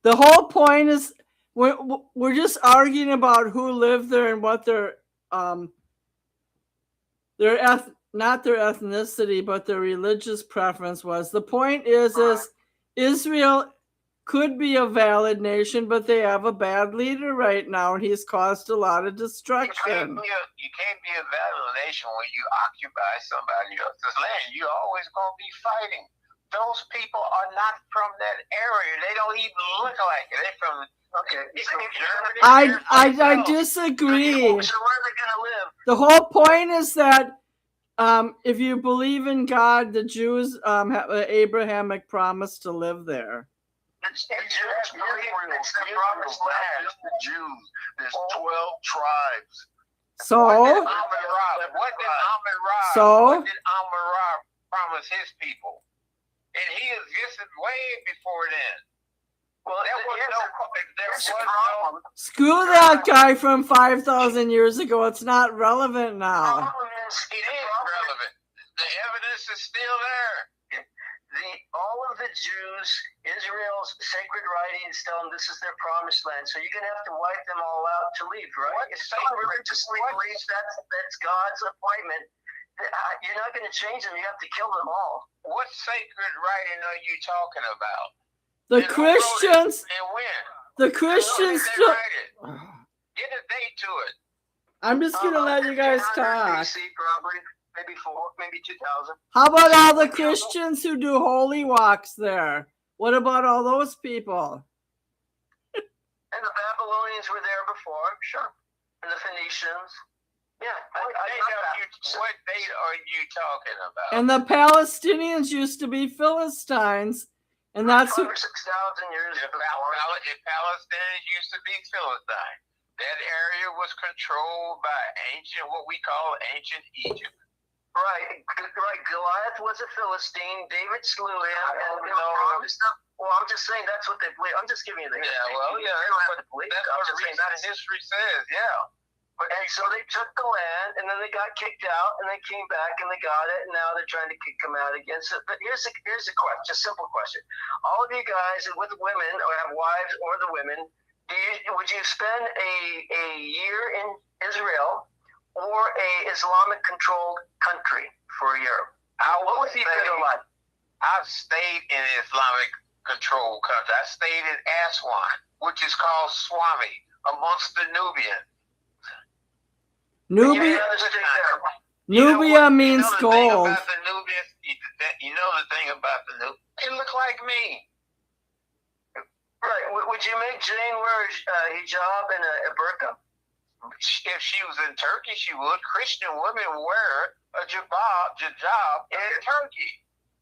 The whole point is we're just arguing about who lived there and what not their ethnicity, but their religious preference was. The point is Israel could be a valid nation, but they have a bad leader right now, and he's caused a lot of destruction. You can't be a valid nation when you occupy somebody else's land. You're always going to be fighting. Those people are not from that area. They don't even look like it. They're from Germany. I disagree. So where are they going to live? The whole point is that if you believe in God, the Jews have an Abrahamic promise to live there. It's the promised land. Just the Jews. There's 12 tribes. So? What did Amon-Ra promise his people? And he existed way before then. Well, screw that guy from 5,000 years ago. It's not relevant now. It is relevant. The evidence is still there. All of the Jews, Israel's sacred writings tell them this is their promised land. So you're gonna have to wipe them all out to leave, right? If someone religiously believes that's God's appointment, you're not gonna change them. You have to kill them all. What sacred writing are you talking about? The And who wrote it? Christians, And when? the Christians. When did they write it? Get a date to it. I'm just gonna let you guys 1500 talk. BC, probably, maybe 2000. How about all the Christians who do holy walks there? What about all those people? And the Babylonians were there before, sure. And the Phoenicians. Yeah. What date are you talking about? And the Palestinians used to be Philistines, and that's 5,000 who. or 6,000 years The before. Palestinians used to be Philistine. That area was controlled by what we call ancient Egypt. Right. Goliath was a Philistine. David slew him. And promised them. Well, I'm just saying that's what they believe. I'm just giving you the history. Yeah, well, yeah, You don't have to believe. that's I'm what just saying recent history says, yeah. And so they took the land, and then they got kicked out, and they came back, and they got it, and now they're trying to kick them out again. So, but here's a question, just simple question. All of you guys with women, or have wives, or the women, would you spend a year in Israel or a Islamic-controlled country for a year? What would be better life? I've stayed in an Islamic-controlled country. I stayed in Aswan, which is called Swami, amongst the Nubians. Nubia means gold. You know the thing about the Nubians? They look like me. Right. Would you make Jane wear a hijab and a burqa? If she was in Turkey, she would. Christian women wear a hijab in Turkey.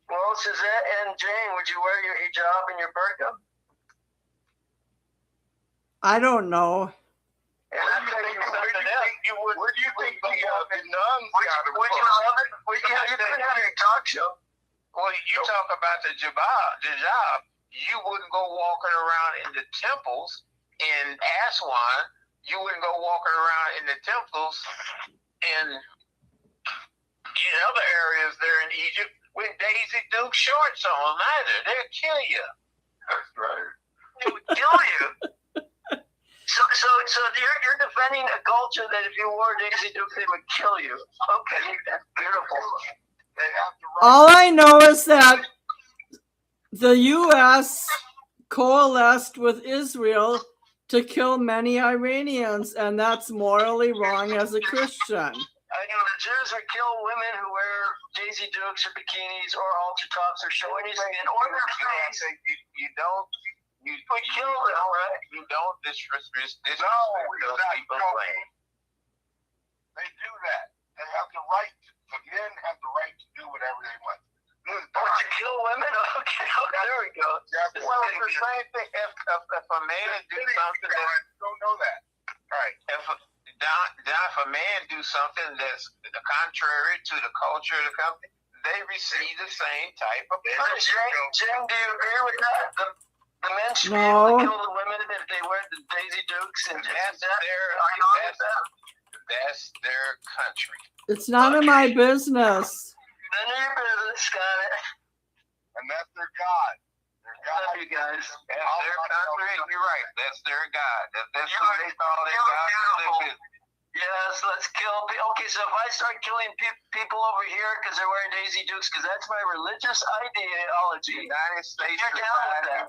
Well, Suzette and Jane, would you wear your hijab and your burqa? I don't know. And I'll tell you something else. Where do you think the nuns got it Would you from? love it? You could have your talk show. Well, you talk about the hijab. You wouldn't go walking around in the temples in Aswan. You wouldn't go walking around in the temples in other areas there in Egypt with Daisy Duke shorts on either. They'll kill you. That's right. They would kill you. So you're defending a culture that if you wore Daisy Duke, they would kill you. Okay, that's beautiful. They have the right. All I know is that the U.S. coalesced with Israel to kill many Iranians, and that's morally wrong as a Christian. The Jews would kill women who wear Daisy Dukes or bikinis or halter tops or showing his skin or their face. You don't kill them, right? You don't disrespect those people. They do that. They have the right. The men have the right to do whatever they want. To kill women? Okay, there we go. Well, it's the same thing. If a man do something that don't know that. right, if a man do something that's contrary to the culture of the company, they receive the same type of punishment. Jim, do you agree with that? The men should be No. able to kill the women if they wear the Daisy Dukes and That's their country. It's none of my business. None of your business, got it. And that's their God. Their God. Love you guys. That's their country. You're right. That's their God. That's what they call their God. Yes, let's kill people. Okay, so if I start killing people over here because they're wearing Daisy Dukes, because that's my religious ideology, United States you're down with that.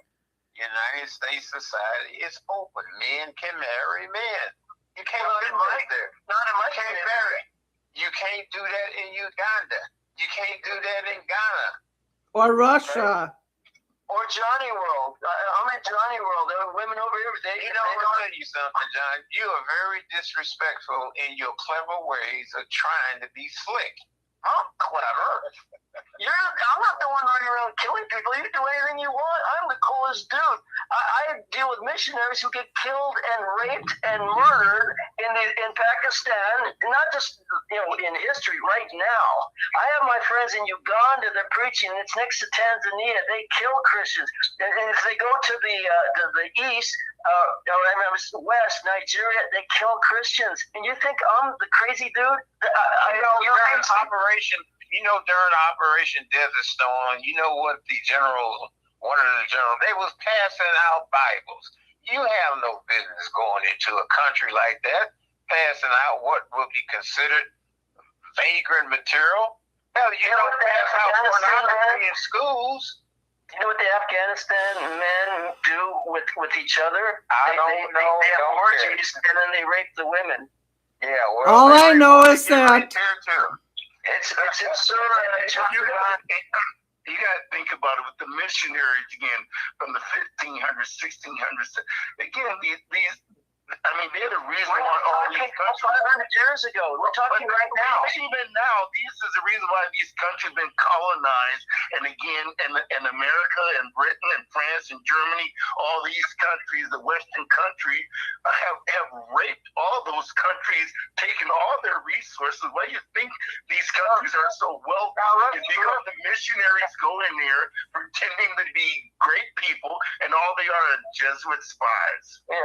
United States society is open. Men can marry men. You can't do Not that there. in my You can't marry. You can't do that in Uganda. You can't do that in Ghana. Or Russia. Or Johnny World. I'm in Johnny World. There are women over here. They You know, I'll tell you something, John. You are very disrespectful in your clever ways of trying to be slick. I'm clever. I'm not the one running around killing people. You can do anything you want. I'm the coolest dude. I deal with missionaries who get killed and raped and murdered in Pakistan, not just in history right now. I have my friends in Uganda. They're preaching. It's next to Tanzania. They kill Christians, and if they go to the east. West Nigeria, they kill Christians, and you think I'm the crazy dude? During Operation Desert Storm, you know what the generals one of the generals, they was passing out Bibles. You have no business going into a country like that, passing out what will be considered vagrant material. Hell, you don't pass out pornography in schools. You know what the Afghanistan men do with each other? I don't know. They have orgies and then they rape the women. Yeah, well, All I know is that It's absurd. You got to think about it with the missionaries again from the 1500s, 1600s. Again, they're the reason why all these countries. 500 years ago. We're talking right now. Even now, this is the reason why these countries have been colonized. And again, in America and Britain and France and Germany, all these countries, the Western countries, have raped all those countries, taken all their resources. Why do you think these countries are so wealthy? It's because the missionaries go in there pretending to be great people, and all they are Jesuit spies. Yeah.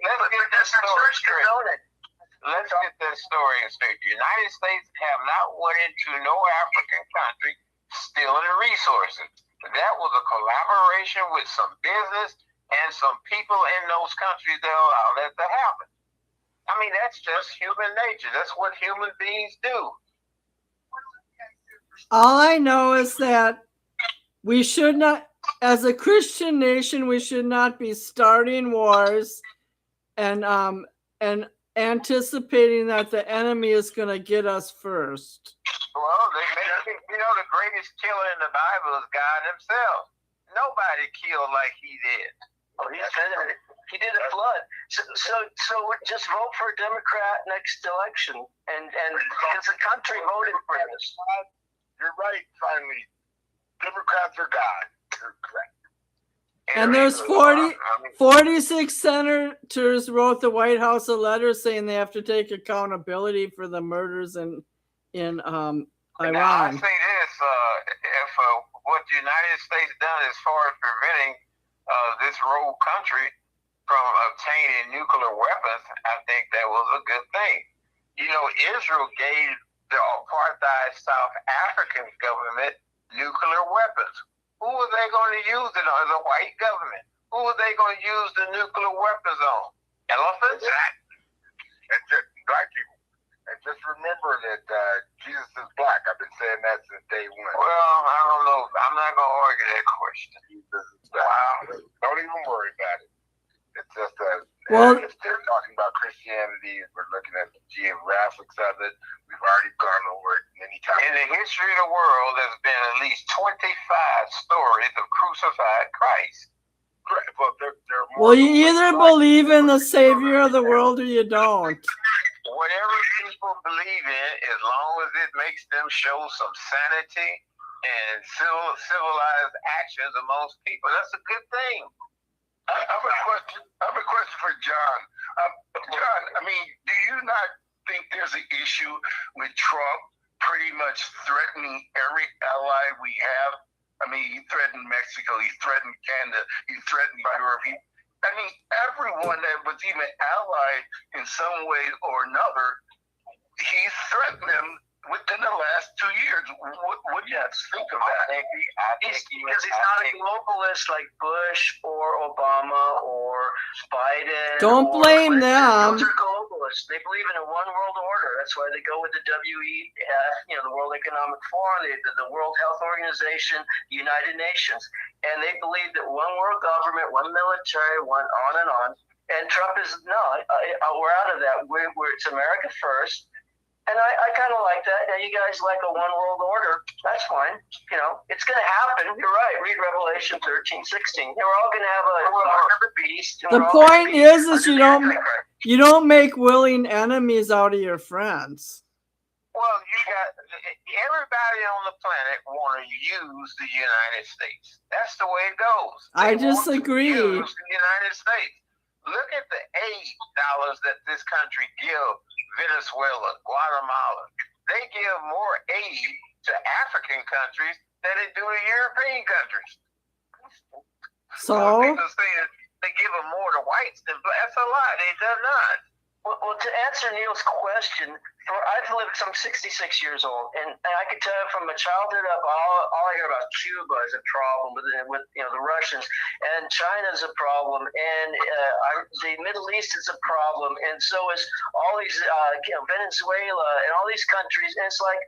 Let's get this story straight. Let's get this story straight. The United States have not went into no African country stealing the resources. That was a collaboration with some business and some people in those countries that allow that to happen. I mean, that's just human nature. That's what human beings do. all I know is that we should not, as a Christian nation, we should not be starting wars and anticipating that the enemy is going to get us first. Well, the greatest killer in the Bible is God himself. Nobody killed like he did. Oh, he did a flood. So just vote for a Democrat next election, and because the country voted for this. You're right. Finally, Democrats are God. You're correct. And there's 46 senators wrote the White House a letter saying they have to take accountability for the murders in Iran. Now, I say this, if what the United States done as far as preventing this rogue country from obtaining nuclear weapons, I think that was a good thing. You know, Israel gave the apartheid South African government nuclear weapons. Who were they going to use it on? The white government. Who were they going to use the nuclear weapons on? Elephants? And just black people. And just remember that Jesus is black. I've been saying that since day one. Well, I don't know. I'm not going to argue that question. Jesus is black. Wow. Don't even worry about it. It's just if they're talking about Christianity, we're looking at the geographics of it. We've already gone over it many times. In the history of the world, there's been at least 25 stories of crucified Christ. Well, they're more you either believe in the Savior of the world or you don't. Whatever people believe in, as long as it makes them show some sanity and civilized actions amongst people, that's a good thing. I have a question for John. John, I mean, do you not think there's an issue with Trump pretty much threatening every ally we have? I mean, he threatened Mexico, he threatened Canada, he threatened Europe. I mean, everyone that was even allied in some way or another, he's threatened them within the last 2 years. What do you think of that? Because he's not a globalist like Bush or Obama or Biden. Don't blame them. Those are globalists. They believe in a one world order. That's why they go with the WEF, the World Economic Forum, the World Health Organization, the United Nations. And they believe that one world government, one military, one on and on. And Trump is, we're out of that. It's America first. And I kind of like that. Now, you guys like a one world order. That's fine. It's going to happen. You're right. Read Revelation 13, 16. We're all going to have a mark of the beast. The point is you don't make willing enemies out of your friends. Well, you got everybody on the planet want to use the United States. That's the way it goes. I disagree. Use the United States. Look at the aid dollars that this country gives Venezuela, Guatemala. They give more aid to African countries than they do to European countries. So people say they give them more to whites than blacks. That's a lie. They do not. Well, to answer Neil's question, I'm 66 years old, and I can tell you from my childhood up, all I hear about Cuba is a problem with the Russians, and China's a problem, and the Middle East is a problem, and so is all these Venezuela and all these countries, and it's like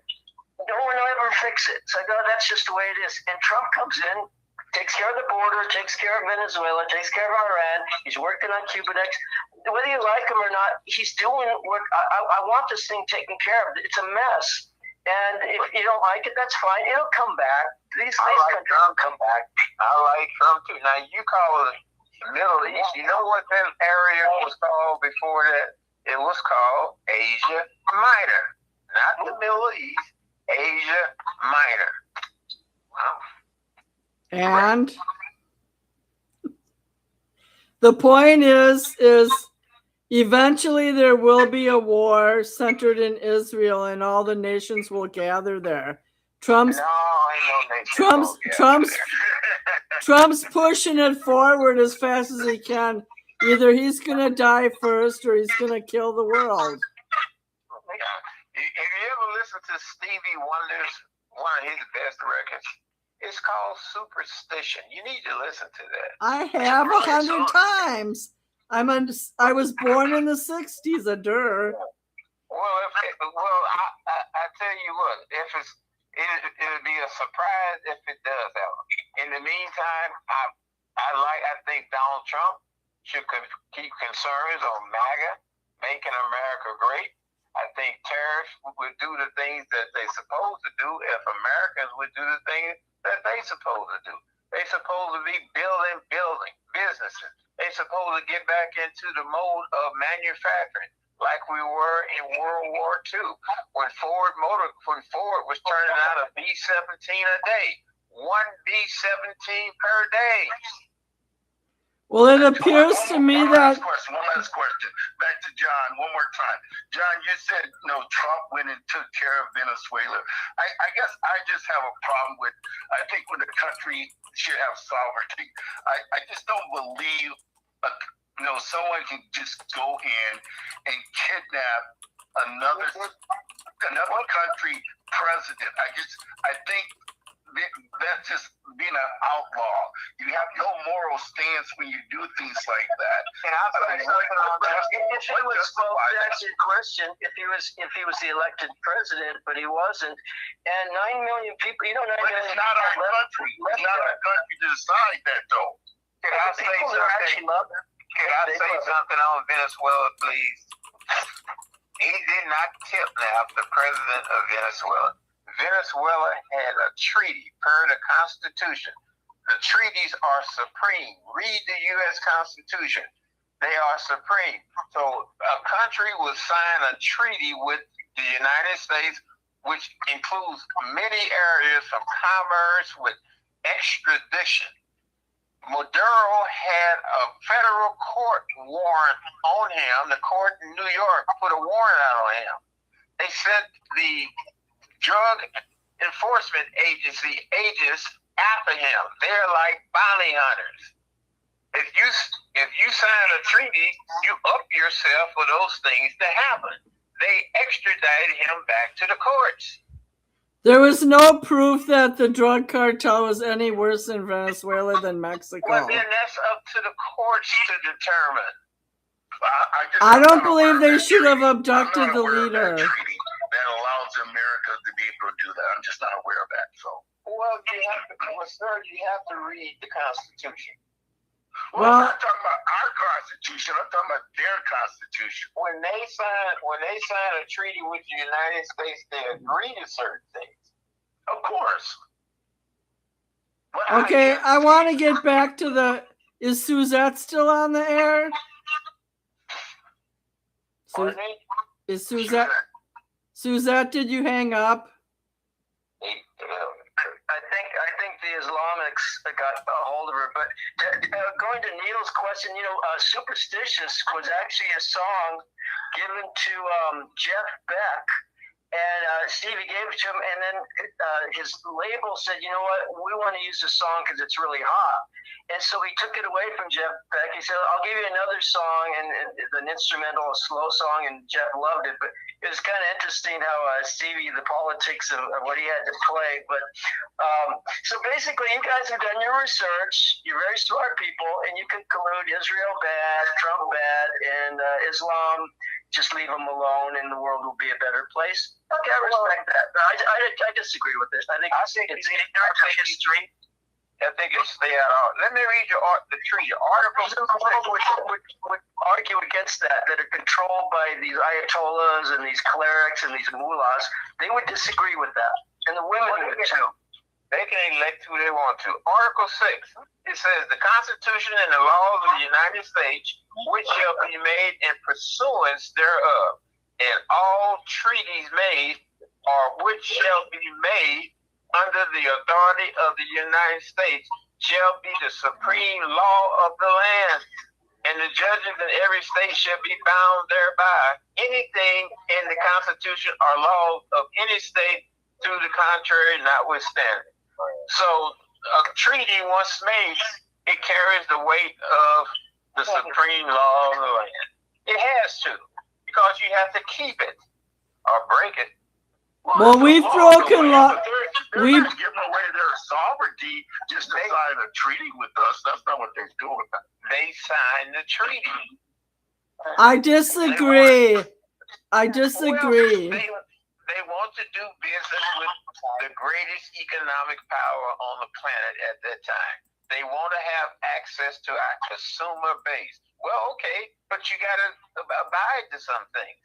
no one will ever fix it. So I go, that's just the way it is. And Trump comes in, takes care of the border, takes care of Venezuela, takes care of Iran. He's working on Cuba next. Whether you like him or not, he's doing work. I want this thing taken care of. It's a mess. And if you don't like it, that's fine. It'll come back. These countries will come back. I like Trump too. Now, you call it the Middle East. You know what that area was called before that? It was called Asia Minor. Not the Middle East, Asia Minor. Wow. And the point is eventually there will be a war centered in Israel, and all the nations will gather there. Trump's pushing it forward as fast as he can. Either he's gonna die first or he's gonna kill the world. Have you ever listened to Stevie Wonder's one of his best records? It's called Superstition. You need to listen to that. I have 100 times. I was born in the 60s, a dur. Well, I tell you what, it'll be a surprise if it does happen. In the meantime, I think Donald Trump should keep concerns on MAGA, making America great. I think tariffs would do the things that they're supposed to do if Americans would do the things that they're supposed to do. They're supposed to be building businesses. They're supposed to get back into the mode of manufacturing like we were in World War II when Ford was turning out a B-17 a day, one B-17 per day. Well, it appears to me that... One last question. Back to John one more time. John, you said, Trump went and took care of Venezuela. I guess I just have a problem with, I think when the country should have sovereignty, I just don't believe, someone can just go in and kidnap another country president. I think that's just being an outlaw. You have no moral stance when you do things like that. That's your question. If he was the elected president, but he wasn't, and 9 million people, 9 million. But it's not our country. It's not our country to decide that, though. Can I say something on Venezuela, please? He did not kidnap the president of Venezuela. Venezuela had a treaty per the Constitution. The treaties are supreme. Read the U.S. Constitution. They are supreme. So a country will sign a treaty with the United States, which includes many areas from commerce with extradition. Maduro had a federal court warrant on him. The court in New York put a warrant out on him. They sent the Drug Enforcement Agency agents after him. They're like bounty hunters. If you sign a treaty, you up yourself for those things to happen. They extradited him back to the courts. There was no proof that the drug cartel was any worse in Venezuela than Mexico. Well, then that's up to the courts to determine. I don't believe they should have abducted the leader. That allows America to be able to do that. I'm just not aware of that. So, sir, you have to read the Constitution. Well, I'm not talking about our Constitution. I'm talking about their Constitution. When they sign a treaty with the United States, they agree to certain things. Of course. Okay, I want to get back to is Suzette still on the air? Is Suzette? Suzette, did you hang up? I think the Islamics got a hold of her. But going to Neil's question, Superstitious was actually a song given to Jeff Beck. And Stevie gave it to him, and then his label said, "You know what? We want to use the song because it's really hot." And so he took it away from Jeff Beck. He said, I'll give you another song, and an instrumental, a slow song, and Jeff loved it. But it was kind of interesting how Stevie, the politics of what he had to play. But so basically, you guys have done your research. You're very smart people, and you can conclude Israel bad, Trump bad, and Islam, just leave them alone, and the world will be a better place. Okay, I respect that. But I disagree with this. I think it's history. I think it's stay out. Let me read the treaty. Article would argue against that are controlled by these ayatollahs and these clerics and these mullahs. They would disagree with that, and the women would too. They can elect who they want to. Article 6, it says the Constitution and the laws of the United States, which shall be made in pursuance thereof, and all treaties made or which shall be made under the authority of the United States shall be the supreme law of the land, and the judges in every state shall be bound thereby. Anything in the Constitution or laws of any state to the contrary notwithstanding. So a treaty once made, it carries the weight of the supreme law of the land. It has to, because you have to keep it or break it. Well, we've broken law. We've given away their sovereignty just to sign a treaty with us. That's not what they're doing. They signed the treaty. I disagree. I disagree. Well, they want to do business with the greatest economic power on the planet at that time. They want to have access to our consumer base. Well, okay, but you got to abide to some things.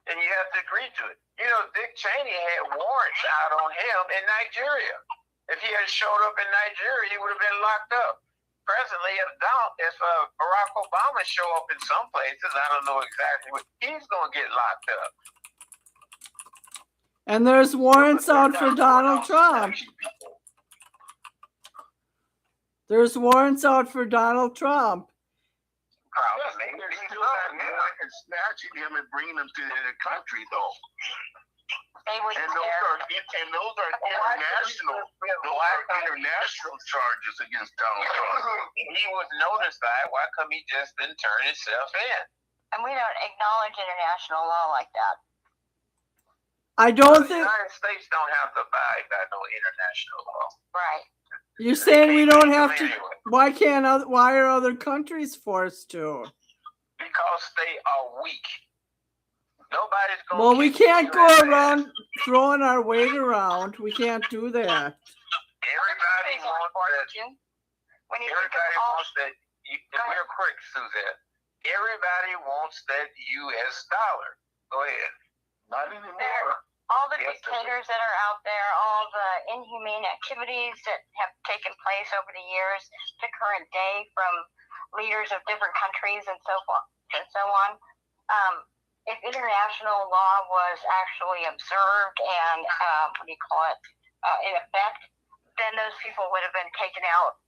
And you have to agree to it. You know, Dick Cheney had warrants out on him in Nigeria. If he had showed up in Nigeria, he would have been locked up. Presently, if Barack Obama show up in some places, I don't know exactly what, he's going to get locked up. And there's warrants out for Donald Trump. There's warrants out for Donald Trump. And snatching him and bringing him to the country, though. They would And those are international charges against Donald Trump. He was notified. Why come he just didn't turn himself in? And we don't acknowledge international law like that. I don't The think United States don't have to abide by no international law. Right. you're saying we don't have to. Anyway. Why are other countries forced to? Because they are weak. Nobody's going to. Well, we can't go around throwing our weight around. We can't do that. Everybody wants that. Everybody wants that. Real quick, Suzette. Everybody wants that U.S. dollar. Go ahead. Not anymore. All the dictators that are out there, all the inhumane activities that have taken place over the years to current day from leaders of different countries and so forth and so on. If international law was actually observed and in effect, then those people would have been taken out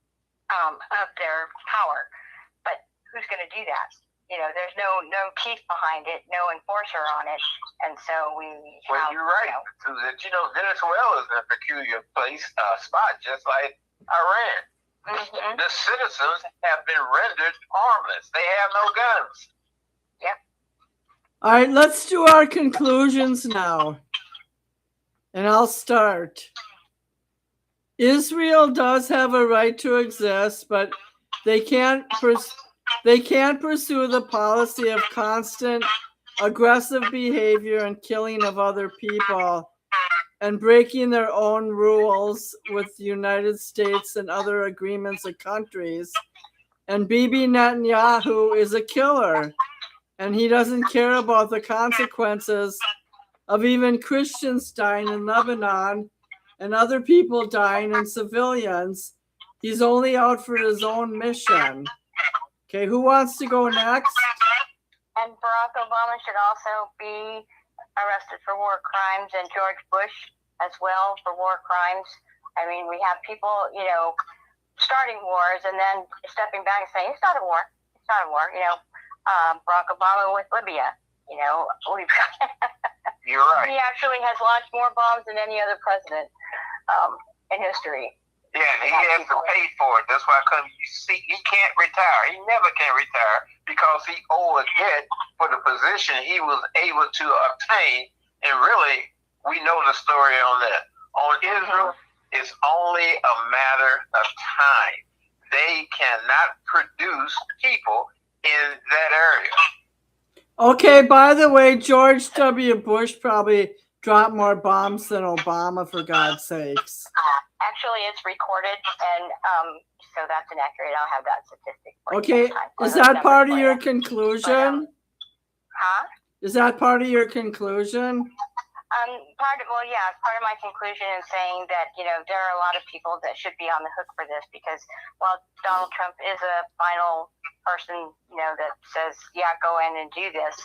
of their power. But who's going to do that? You know, there's no teeth behind it, no enforcer on it, and so we. Well, you're right, Susan. You know, Venezuela is a peculiar spot, just like Iran. Mm-hmm. The citizens have been rendered harmless. They have no guns. Yep. All right, let's do our conclusions now. And I'll start. Israel does have a right to exist, but they can't pursue the policy of constant aggressive behavior and killing of other people and breaking their own rules with the United States and other agreements of countries. And Bibi Netanyahu is a killer, and he doesn't care about the consequences of even Christians dying in Lebanon and other people dying and civilians. He's only out for his own mission. Okay, who wants to go next? And Barack Obama should also be arrested for war crimes, and George Bush as well for war crimes. I mean, we have people, you know, starting wars and then stepping back and saying, it's not a war. It's not a war. You know, Barack Obama with Libya, you know, we've got. You're right. He actually has launched more bombs than any other president in history. Yeah, he has to pay for it. That's why you see he can't retire. He never can retire because he owed a debt for the position he was able to obtain. And really, we know the story on that. On Israel, it's only a matter of time. They cannot produce people in that area. Okay, by the way, George W. Bush probably dropped more bombs than Obama, for God's sakes. Actually, it's recorded, and so that's inaccurate. I'll have that statistic for you Okay, next time. is that part of your conclusion? Huh? Is that part of your conclusion? Part of my conclusion is saying that, there are a lot of people that should be on the hook for this because while Donald Trump is a final person, that says, yeah, go in and do this,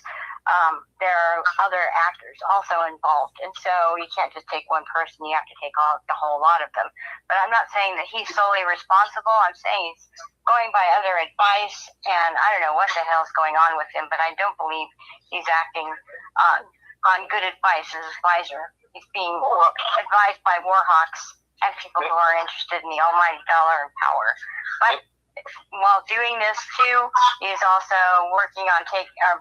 there are other actors also involved. And so you can't just take one person, you have to take the whole lot of them. But I'm not saying that he's solely responsible. I'm saying he's going by other advice, and I don't know what the hell's going on with him, but I don't believe he's acting on good advice as an advisor. He's being advised by war hawks and people who are interested in the almighty dollar and power. But while doing this too, he's also working on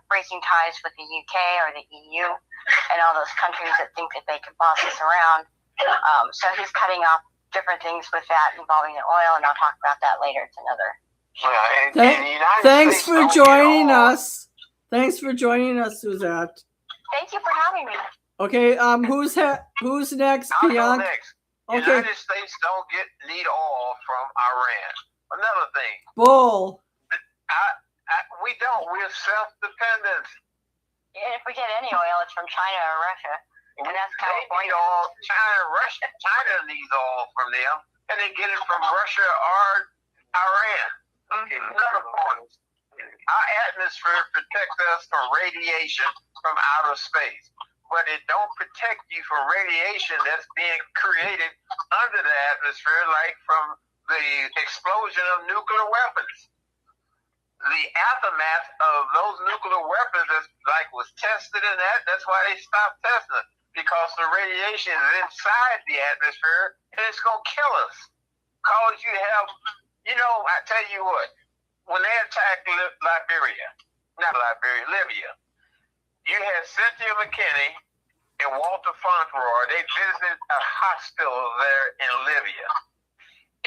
breaking ties with the UK or the EU and all those countries that think that they can boss us around. So he's cutting off different things with that involving the oil, and I'll talk about that later. It's another. Thanks for joining us. Thanks for joining us, Suzette. Thank you for having me. Okay, who's next? I'll go next. Okay. United States don't need oil from Iran. Another thing. Bull. We don't. We're self-dependent. And if we get any oil, it's from China or Russia. And that's California. They need oil. China needs oil from them, and they get it from Russia or Iran. Okay, another point. Our atmosphere protects us from radiation from outer space, but it don't protect you from radiation that's being created under the atmosphere, like from the explosion of nuclear weapons. The aftermath of those nuclear weapons was tested in that's why they stopped testing it, because the radiation is inside the atmosphere and it's going to kill us. Cause you have, I tell you what, when they attacked Libya, you had Cynthia McKinney and Walter Fauntleroy. They visited a hospital there in Libya.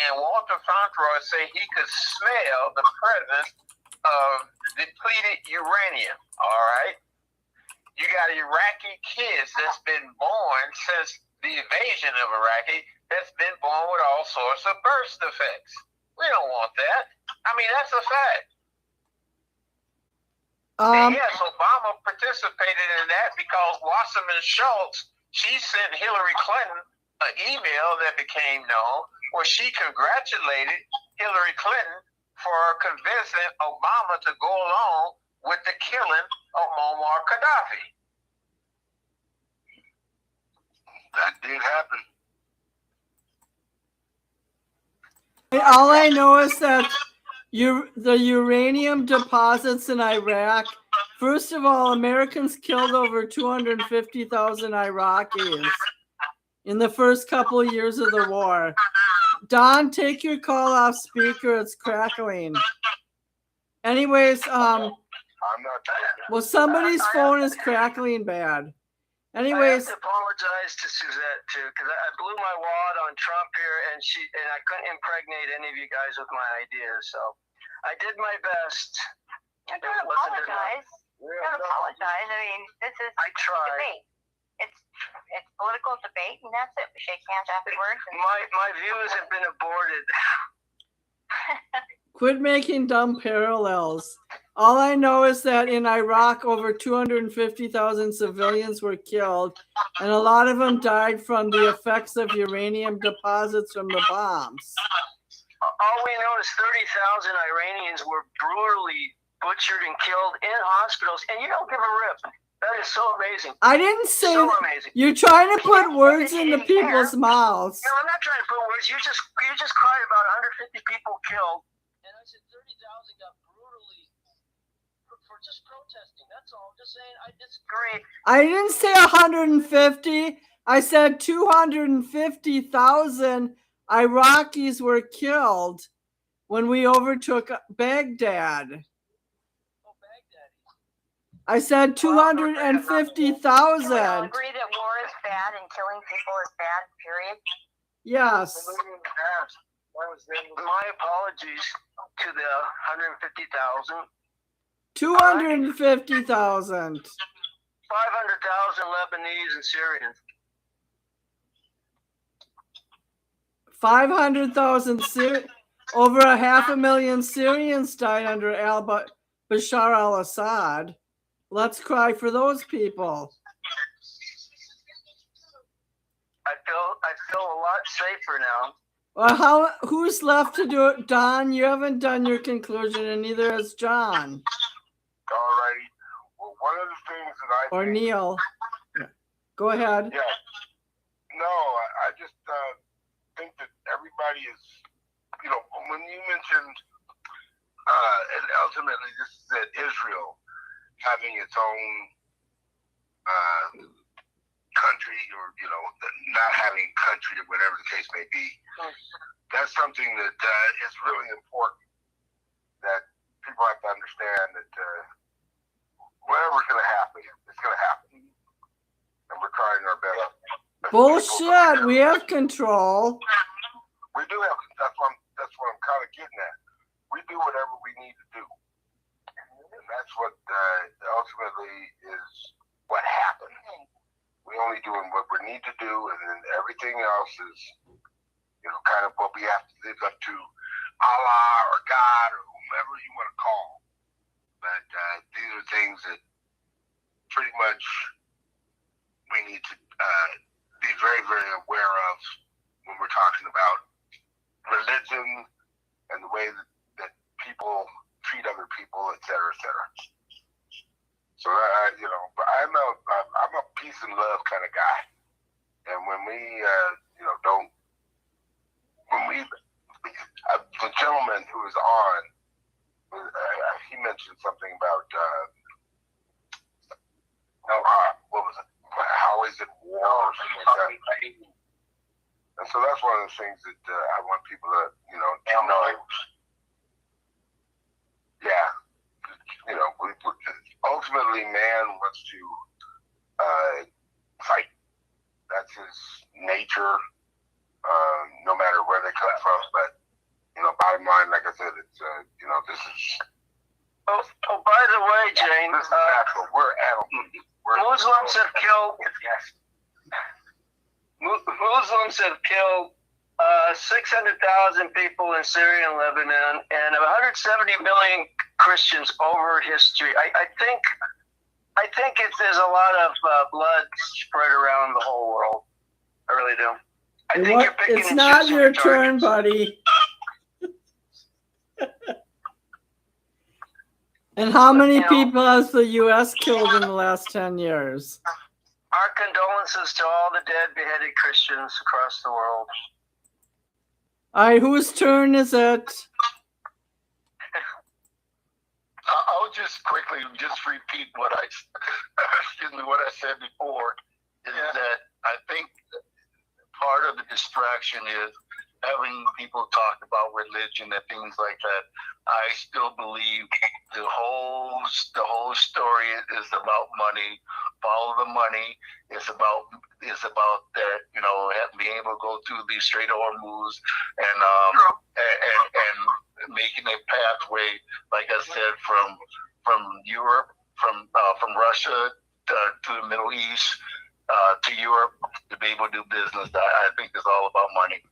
And Walter Fauntleroy said he could smell the presence of depleted uranium, all right? You got Iraqi kids that's been born since the invasion of Iraq that's been born with all sorts of birth defects. We don't want that. I mean, that's a fact. And yes, Obama participated in that because Wasserman Schultz, she sent Hillary Clinton an email that became known where she congratulated Hillary Clinton for convincing Obama to go along with the killing of Muammar Gaddafi. That did happen. All I know is that the uranium deposits in Iraq, first of all, Americans killed over 250,000 Iraqis in the first couple of years of the war. Don, take your call off speaker. It's crackling. Anyways, I'm not. well, somebody's phone is crackling bad. Anyways, I have to apologize to Suzette too, because I blew my wad on Trump here, and I couldn't impregnate any of you guys with my ideas. So I did my best. Don't apologize. Don't apologize. I mean, this is debate. It's political debate, and that's it. We shake hands afterwards. And my views have been aborted. quit making dumb parallels. All I know is that in Iraq, over 250,000 civilians were killed, and a lot of them died from the effects of uranium deposits from the bombs. All we know is 30,000 Iranians were brutally butchered and killed in hospitals, and you don't give a rip. That is so amazing. I didn't say so amazing. You're trying to put words into people's mouths. No, I'm not trying to put words. You just cried about 150 people killed. And I said 30,000 got brutally for just protesting. That's all. I'm just saying I disagree. I didn't say 150. I said 250,000 Iraqis were killed when we overtook Baghdad. I said 250,000. Can we all agree that war is bad and killing people is bad, period? Yes. My apologies to the 150,000. 250,000. 500,000 Lebanese and Syrians. 500,000 over 500,000 Syrians died under Bashar al-Assad. Let's cry for those people. I feel a lot safer now. Well, who's left to do it? Don, you haven't done your conclusion, and neither has John. All righty. Well, one of the things that I or think, Neil. Go ahead. Yeah. No, I just think that everybody is, when you mentioned, and ultimately this is that Israel having its own country, or not having a country, or whatever the case may be. That's something that is really important, that people have to understand that whatever's going to happen, it's going to happen, and we're trying our best. Bullshit. We have control. We do have. That's what I'm kind of getting at. We do whatever we need to do, and that's what ultimately is what happens. We only doing what we need to do, and then everything else is, kind of what we have to live up to, Allah or God or whomever you want to call. But these are things that pretty much we need to be very, very aware of when we're talking about religion and the way that people treat other people, et cetera, et cetera. So but I'm a peace and love kind of guy, and when we the gentleman who was on, he mentioned something about what was it? How is it war or something like that? And so that's one of the things that I want people to to know. Yeah. Ultimately, man wants to fight. That's his nature, no matter where they come from. But bottom line, like I said, it's this is. Oh, by the way, Jane, This is natural. We're animals. Muslims have killed. Muslims have killed 600,000 people in Syria and Lebanon, and 170 million Christians over history. I think there's a lot of blood spread around the whole world. I really do. I think you're picking it's and not choosing your targets. turn, buddy. And how many people has the U.S. killed in the last 10 years? Our condolences to all the dead beheaded Christians across the world. All right, whose turn is it? I'll just quickly repeat what I said before. Is that I think part of the distraction is having people talk about religion and things like that. I still believe the whole story is about money. Follow the money. It's about that, being able to go through these straight Hormuz and making a pathway, like I said, from Europe, from Russia to the Middle East, to Europe, to be able to do business. I think it's all about money.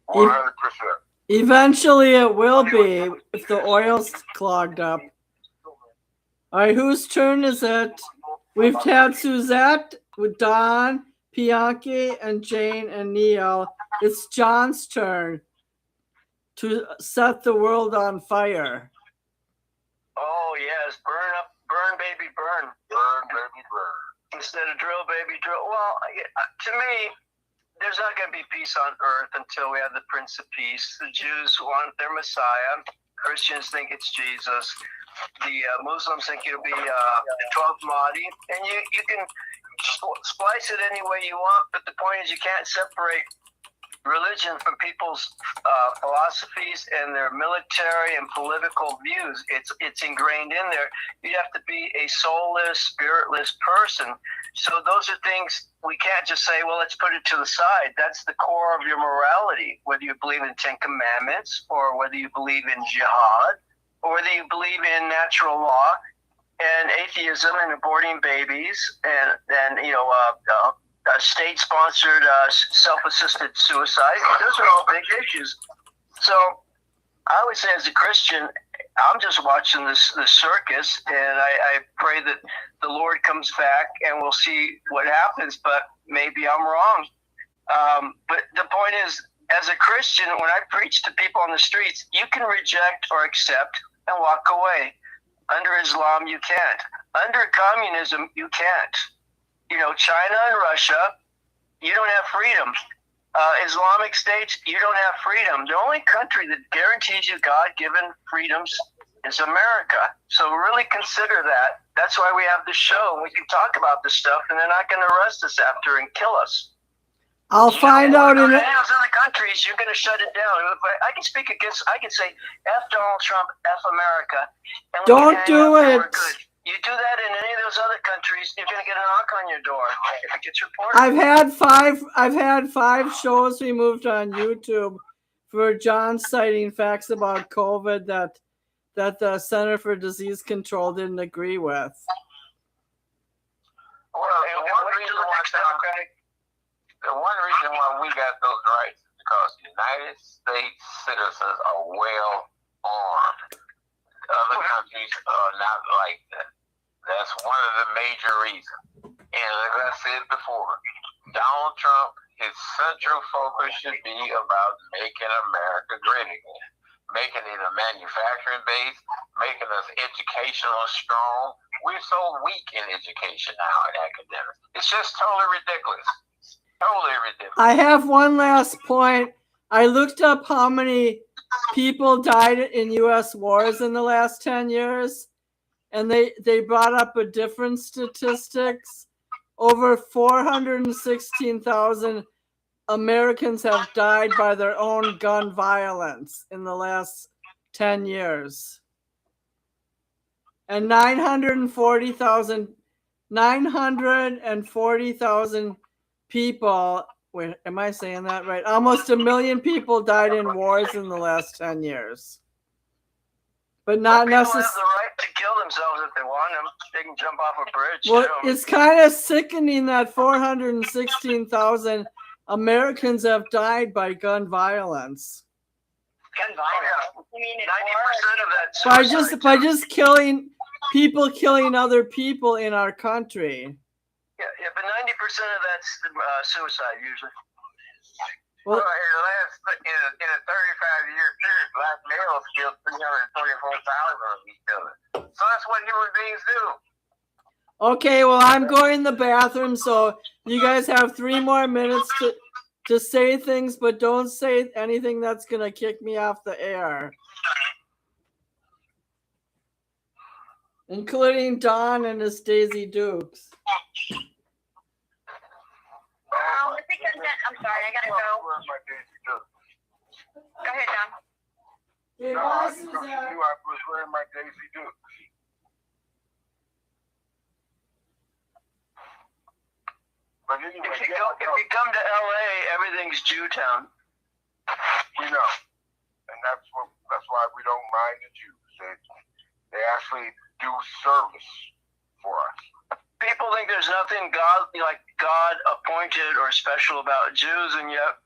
100%. Eventually it will be if the oil's clogged up. All right, whose turn is it? We've had Suzette with Don, Bianchi, and Jane and Neil. It's John's turn to set the world on fire. Oh yes, burn baby burn. Burn baby burn. Instead of drill baby drill. Well, to me, there's not going to be peace on earth until we have the Prince of Peace. The Jews want their Messiah. Christians think it's Jesus. The Muslims think it'll be the 12th Mahdi. And you can splice it any way you want, but the point is you can't separate religion from people's philosophies and their military and political views. It's ingrained in there. You have to be a soulless, spiritless person. So those are things we can't just say, well, let's put it to the side. That's the core of your morality, whether you believe in 10 Commandments or whether you believe in jihad or whether you believe in natural law and atheism and aborting babies and state-sponsored self-assisted suicide. Those are all big issues. So I would say as a Christian, I'm just watching this circus, and I pray that the Lord comes back and we'll see what happens, but maybe I'm wrong. But the point is, as a Christian, when I preach to people on the streets, you can reject or accept and walk away. Under Islam, you can't. Under communism, you can't. China and Russia, you don't have freedom. Islamic states, you don't have freedom. The only country that guarantees you God-given freedoms is America. So really consider that. That's why we have this show, and we can talk about this stuff, and they're not going to arrest us after and kill us. I'll find out in those other countries, you're going to shut it down. I can speak against. I can say F Donald Trump, F America. And don't do it. You do that in any of those other countries, you're going to get a knock on your door if it gets reported. I've had 5 shows removed on YouTube for John citing facts about COVID that the Center for Disease Control didn't agree with. Well, the one reason why we got those rights is because United States citizens are well armed. Other countries are not like that. That's one of the major reasons. And as I said before, Donald Trump, his central focus should be about making America great again, making it a manufacturing base, making us educational strong. We're so weak in education now in academics. It's just totally ridiculous. Totally ridiculous. I have one last point. I looked up how many people died in U.S. wars in the last 10 years, and they brought up a different statistics. Over 416,000 Americans have died by their own gun violence in the last 10 years. And 940,000 people, wait, am I saying that right? Almost 1 million people died in wars in the last 10 years. But not necessarily. People have the right to kill themselves if they want them. They can jump off a bridge. Well, it's kind of sickening that 416,000 Americans have died by gun violence. Gun violence? You mean 90% of that by just killing other people in our country. Yeah, but 90% of that's suicide usually. Well, in a 35-year period, black males killed 324,000 of each other. So that's what human beings do. Okay, well, I'm going to the bathroom, so you guys have 3 more minutes to say things, but don't say anything that's going to kick me off the air. Including Don and his Daisy Dukes. I'm sorry, I gotta go. Go ahead, Don. Hey, I was wearing my Daisy Dukes. But anyway, if you come to LA, everything's Jewtown. We know, and that's why we don't mind the Jews. They actually do service for us. People think there's nothing God appointed or special about Jews, and yet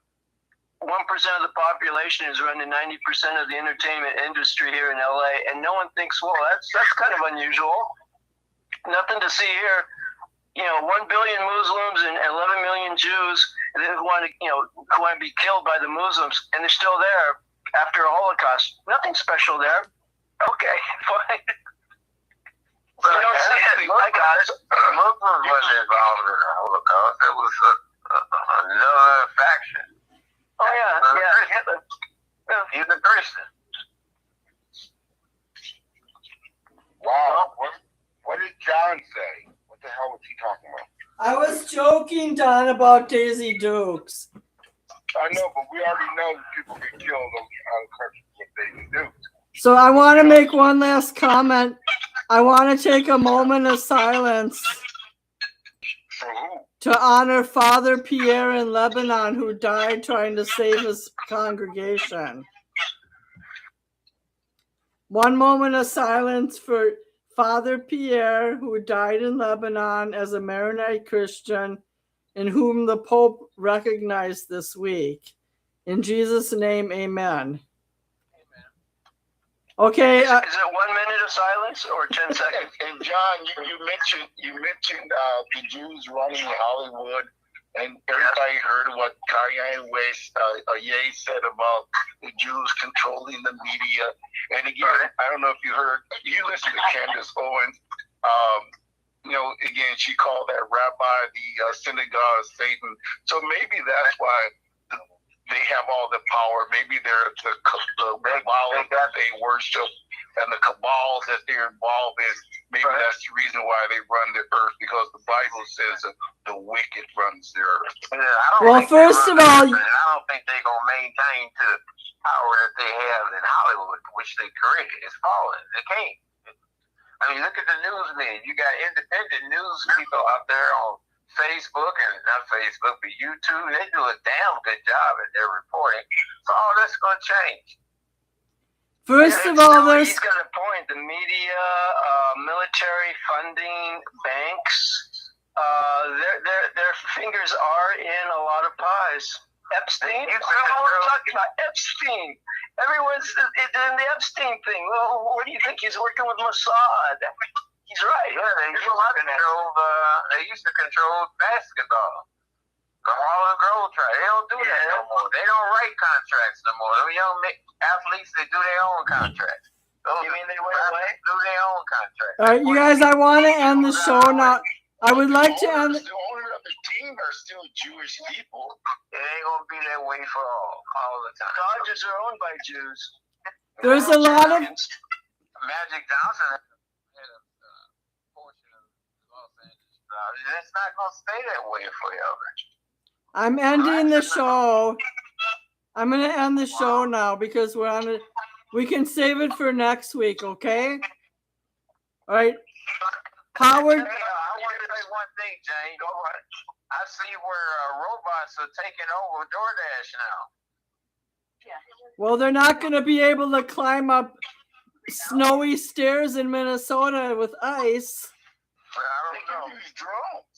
1% of the population is running 90% of the entertainment industry here in LA, and no one thinks, well, that's kind of unusual. Nothing to see here. 1 billion Muslims and 11 million Jews who want to be killed by the Muslims, and they're still there after a Holocaust. Nothing special there. Okay, fine. But you don't see it. I got it. Muslims wasn't involved in the Holocaust. It was another faction. Oh, yeah. He's a Christian. Wow. What did John say? What the hell was he talking about? I was joking, Don, about Daisy Dukes. I know, but we already know that people get killed in other countries. What they do. So I want to make one last comment. I want to take a moment of silence For who? to honor Father Pierre in Lebanon, who died trying to save his congregation. One moment of silence for Father Pierre, who died in Lebanon as a Maronite Christian, in whom the Pope recognized this week. In Jesus' name, amen. Okay. Is it 1 minute of silence or 10 seconds? And John, you mentioned the Jews running Hollywood, and everybody heard what Kanye West said about the Jews controlling the media. And again, I don't know if you heard, you listened to Candace Owens. Again, she called that rabbi the synagogue of Satan. So maybe that's why they have all the power. Maybe they're the cabal that they worship and the cabals that they're involved in. Maybe that's the reason why they run the earth, because the Bible says that the wicked runs the earth. Yeah, Well, first of all, I don't think they're going to maintain the power that they have in Hollywood, which they created. It's fallen. They can't. I mean, look at the newsmen. You got independent news people out there on Facebook, and not Facebook, but YouTube. They do a damn good job at their reporting. So all that's going to change. first of all, He's got a point. The media, military funding, banks, their fingers are in a lot of pies. Epstein? Everyone's talking about Epstein. Everyone's in the Epstein thing. Well, what do you think? He's working with Mossad. He's right. Yeah, they used to control basketball. The Harlem Globetrotters. They don't do that no more. They don't write contracts no more. Them young athletes, they do their own contracts. You mean they went away? Do their own contracts. all right, you guys, I want to end the show now. I would like to end. The owner of the team are still Jewish people. It ain't going to be that way for all the time. Dodgers are owned by Jews. There's a lot of. Magic Johnson had a portion of Los Angeles. It's not going to stay that way forever. I'm ending the show. I'm going to end the show now because we're on it. We can save it for next week, okay? All right. Howard. I want to say one thing, Jane. I see where robots are taking over DoorDash now. Well, they're not going to be able to climb up snowy stairs in Minnesota with ice. Well, I They don't can know. use drones.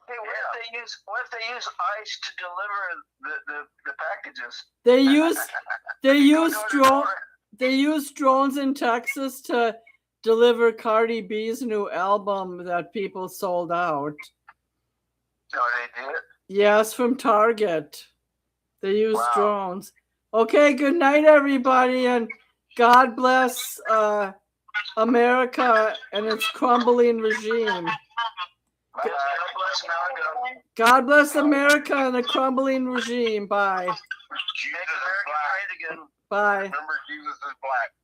Hey, what if they use ice to deliver the packages? They use drones in Texas to deliver Cardi B's new album that people sold out. Oh, they did? Yes, from Target. They use drones. Okay, good night, everybody, and God bless America and its crumbling regime. God bless America and the crumbling regime. Bye. Jesus is black. Again. Bye. Remember, Jesus is black.